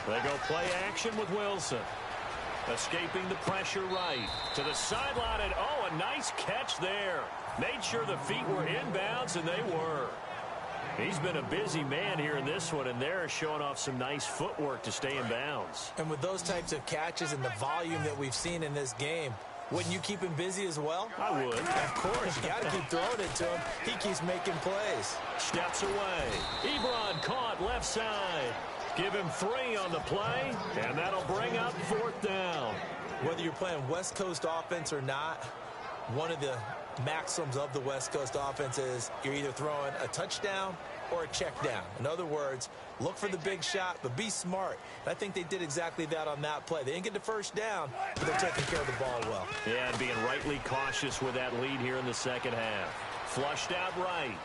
They go play action with Wilson. Escaping the pressure right. To the sideline, and oh, a nice catch there. Made sure the feet were inbounds, and they were. He's been a busy man here in this one, and they're showing off some nice footwork to stay in bounds. And with those types of catches and the volume that we've seen in this game, wouldn't you keep him busy as well? I would. Of course. You got to keep throwing it to him. He keeps making plays. Steps away. Ebron caught left side. Give him 3 on the play, and that'll bring up 4th down. Whether you're playing West Coast offense or not, one of the maxims of the West Coast offense is you're either throwing a touchdown or a check down. In other words, look for the big shot, but be smart. And I think they did exactly that on that play. They didn't get the first down, but they're taking care of the ball well. Yeah, and being rightly cautious with that lead here in the second half. Flushed out right.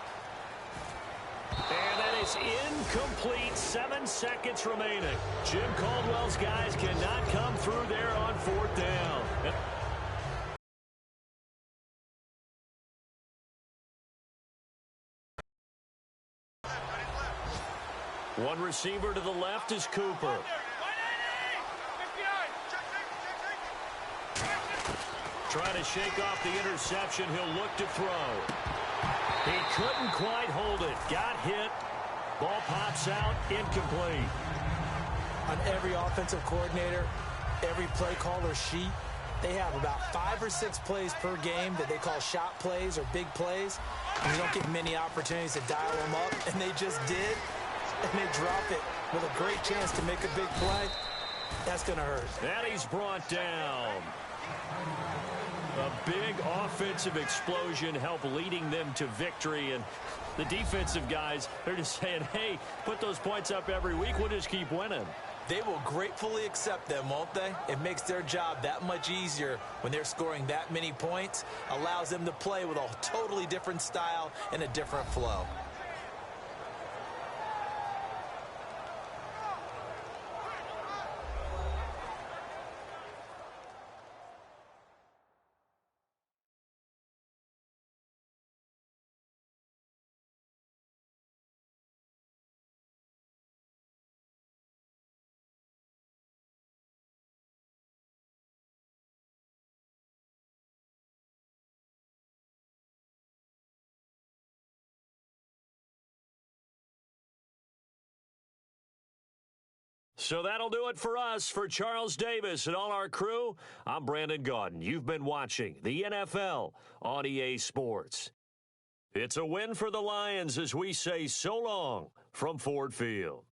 And that is incomplete. 7 seconds remaining. Jim Caldwell's guys cannot come through there on 4th down. One receiver to the left is Cooper. Trying to shake off the interception. He'll look to throw. He couldn't quite hold it. Got hit. Ball pops out. Incomplete. On every offensive coordinator, every play caller sheet, they have about 5 or 6 plays per game that they call shot plays or big plays. And you don't get many opportunities to dial them up, and they just did. And they drop it with a great chance to make a big play. That's going to hurt. And he's brought down. A big offensive explosion helped leading them to victory. And the defensive guys, they're just saying, hey, put those points up every week. We'll just keep winning. They will gratefully accept them, won't they? It makes their job that much easier when they're scoring that many points. Allows them to play with a totally different style and a different flow. So that'll do it for us. For Charles Davis and all our crew, I'm Brandon Gaudin. You've been watching the NFL on EA Sports. It's a win for the Lions as we say so long from Ford Field.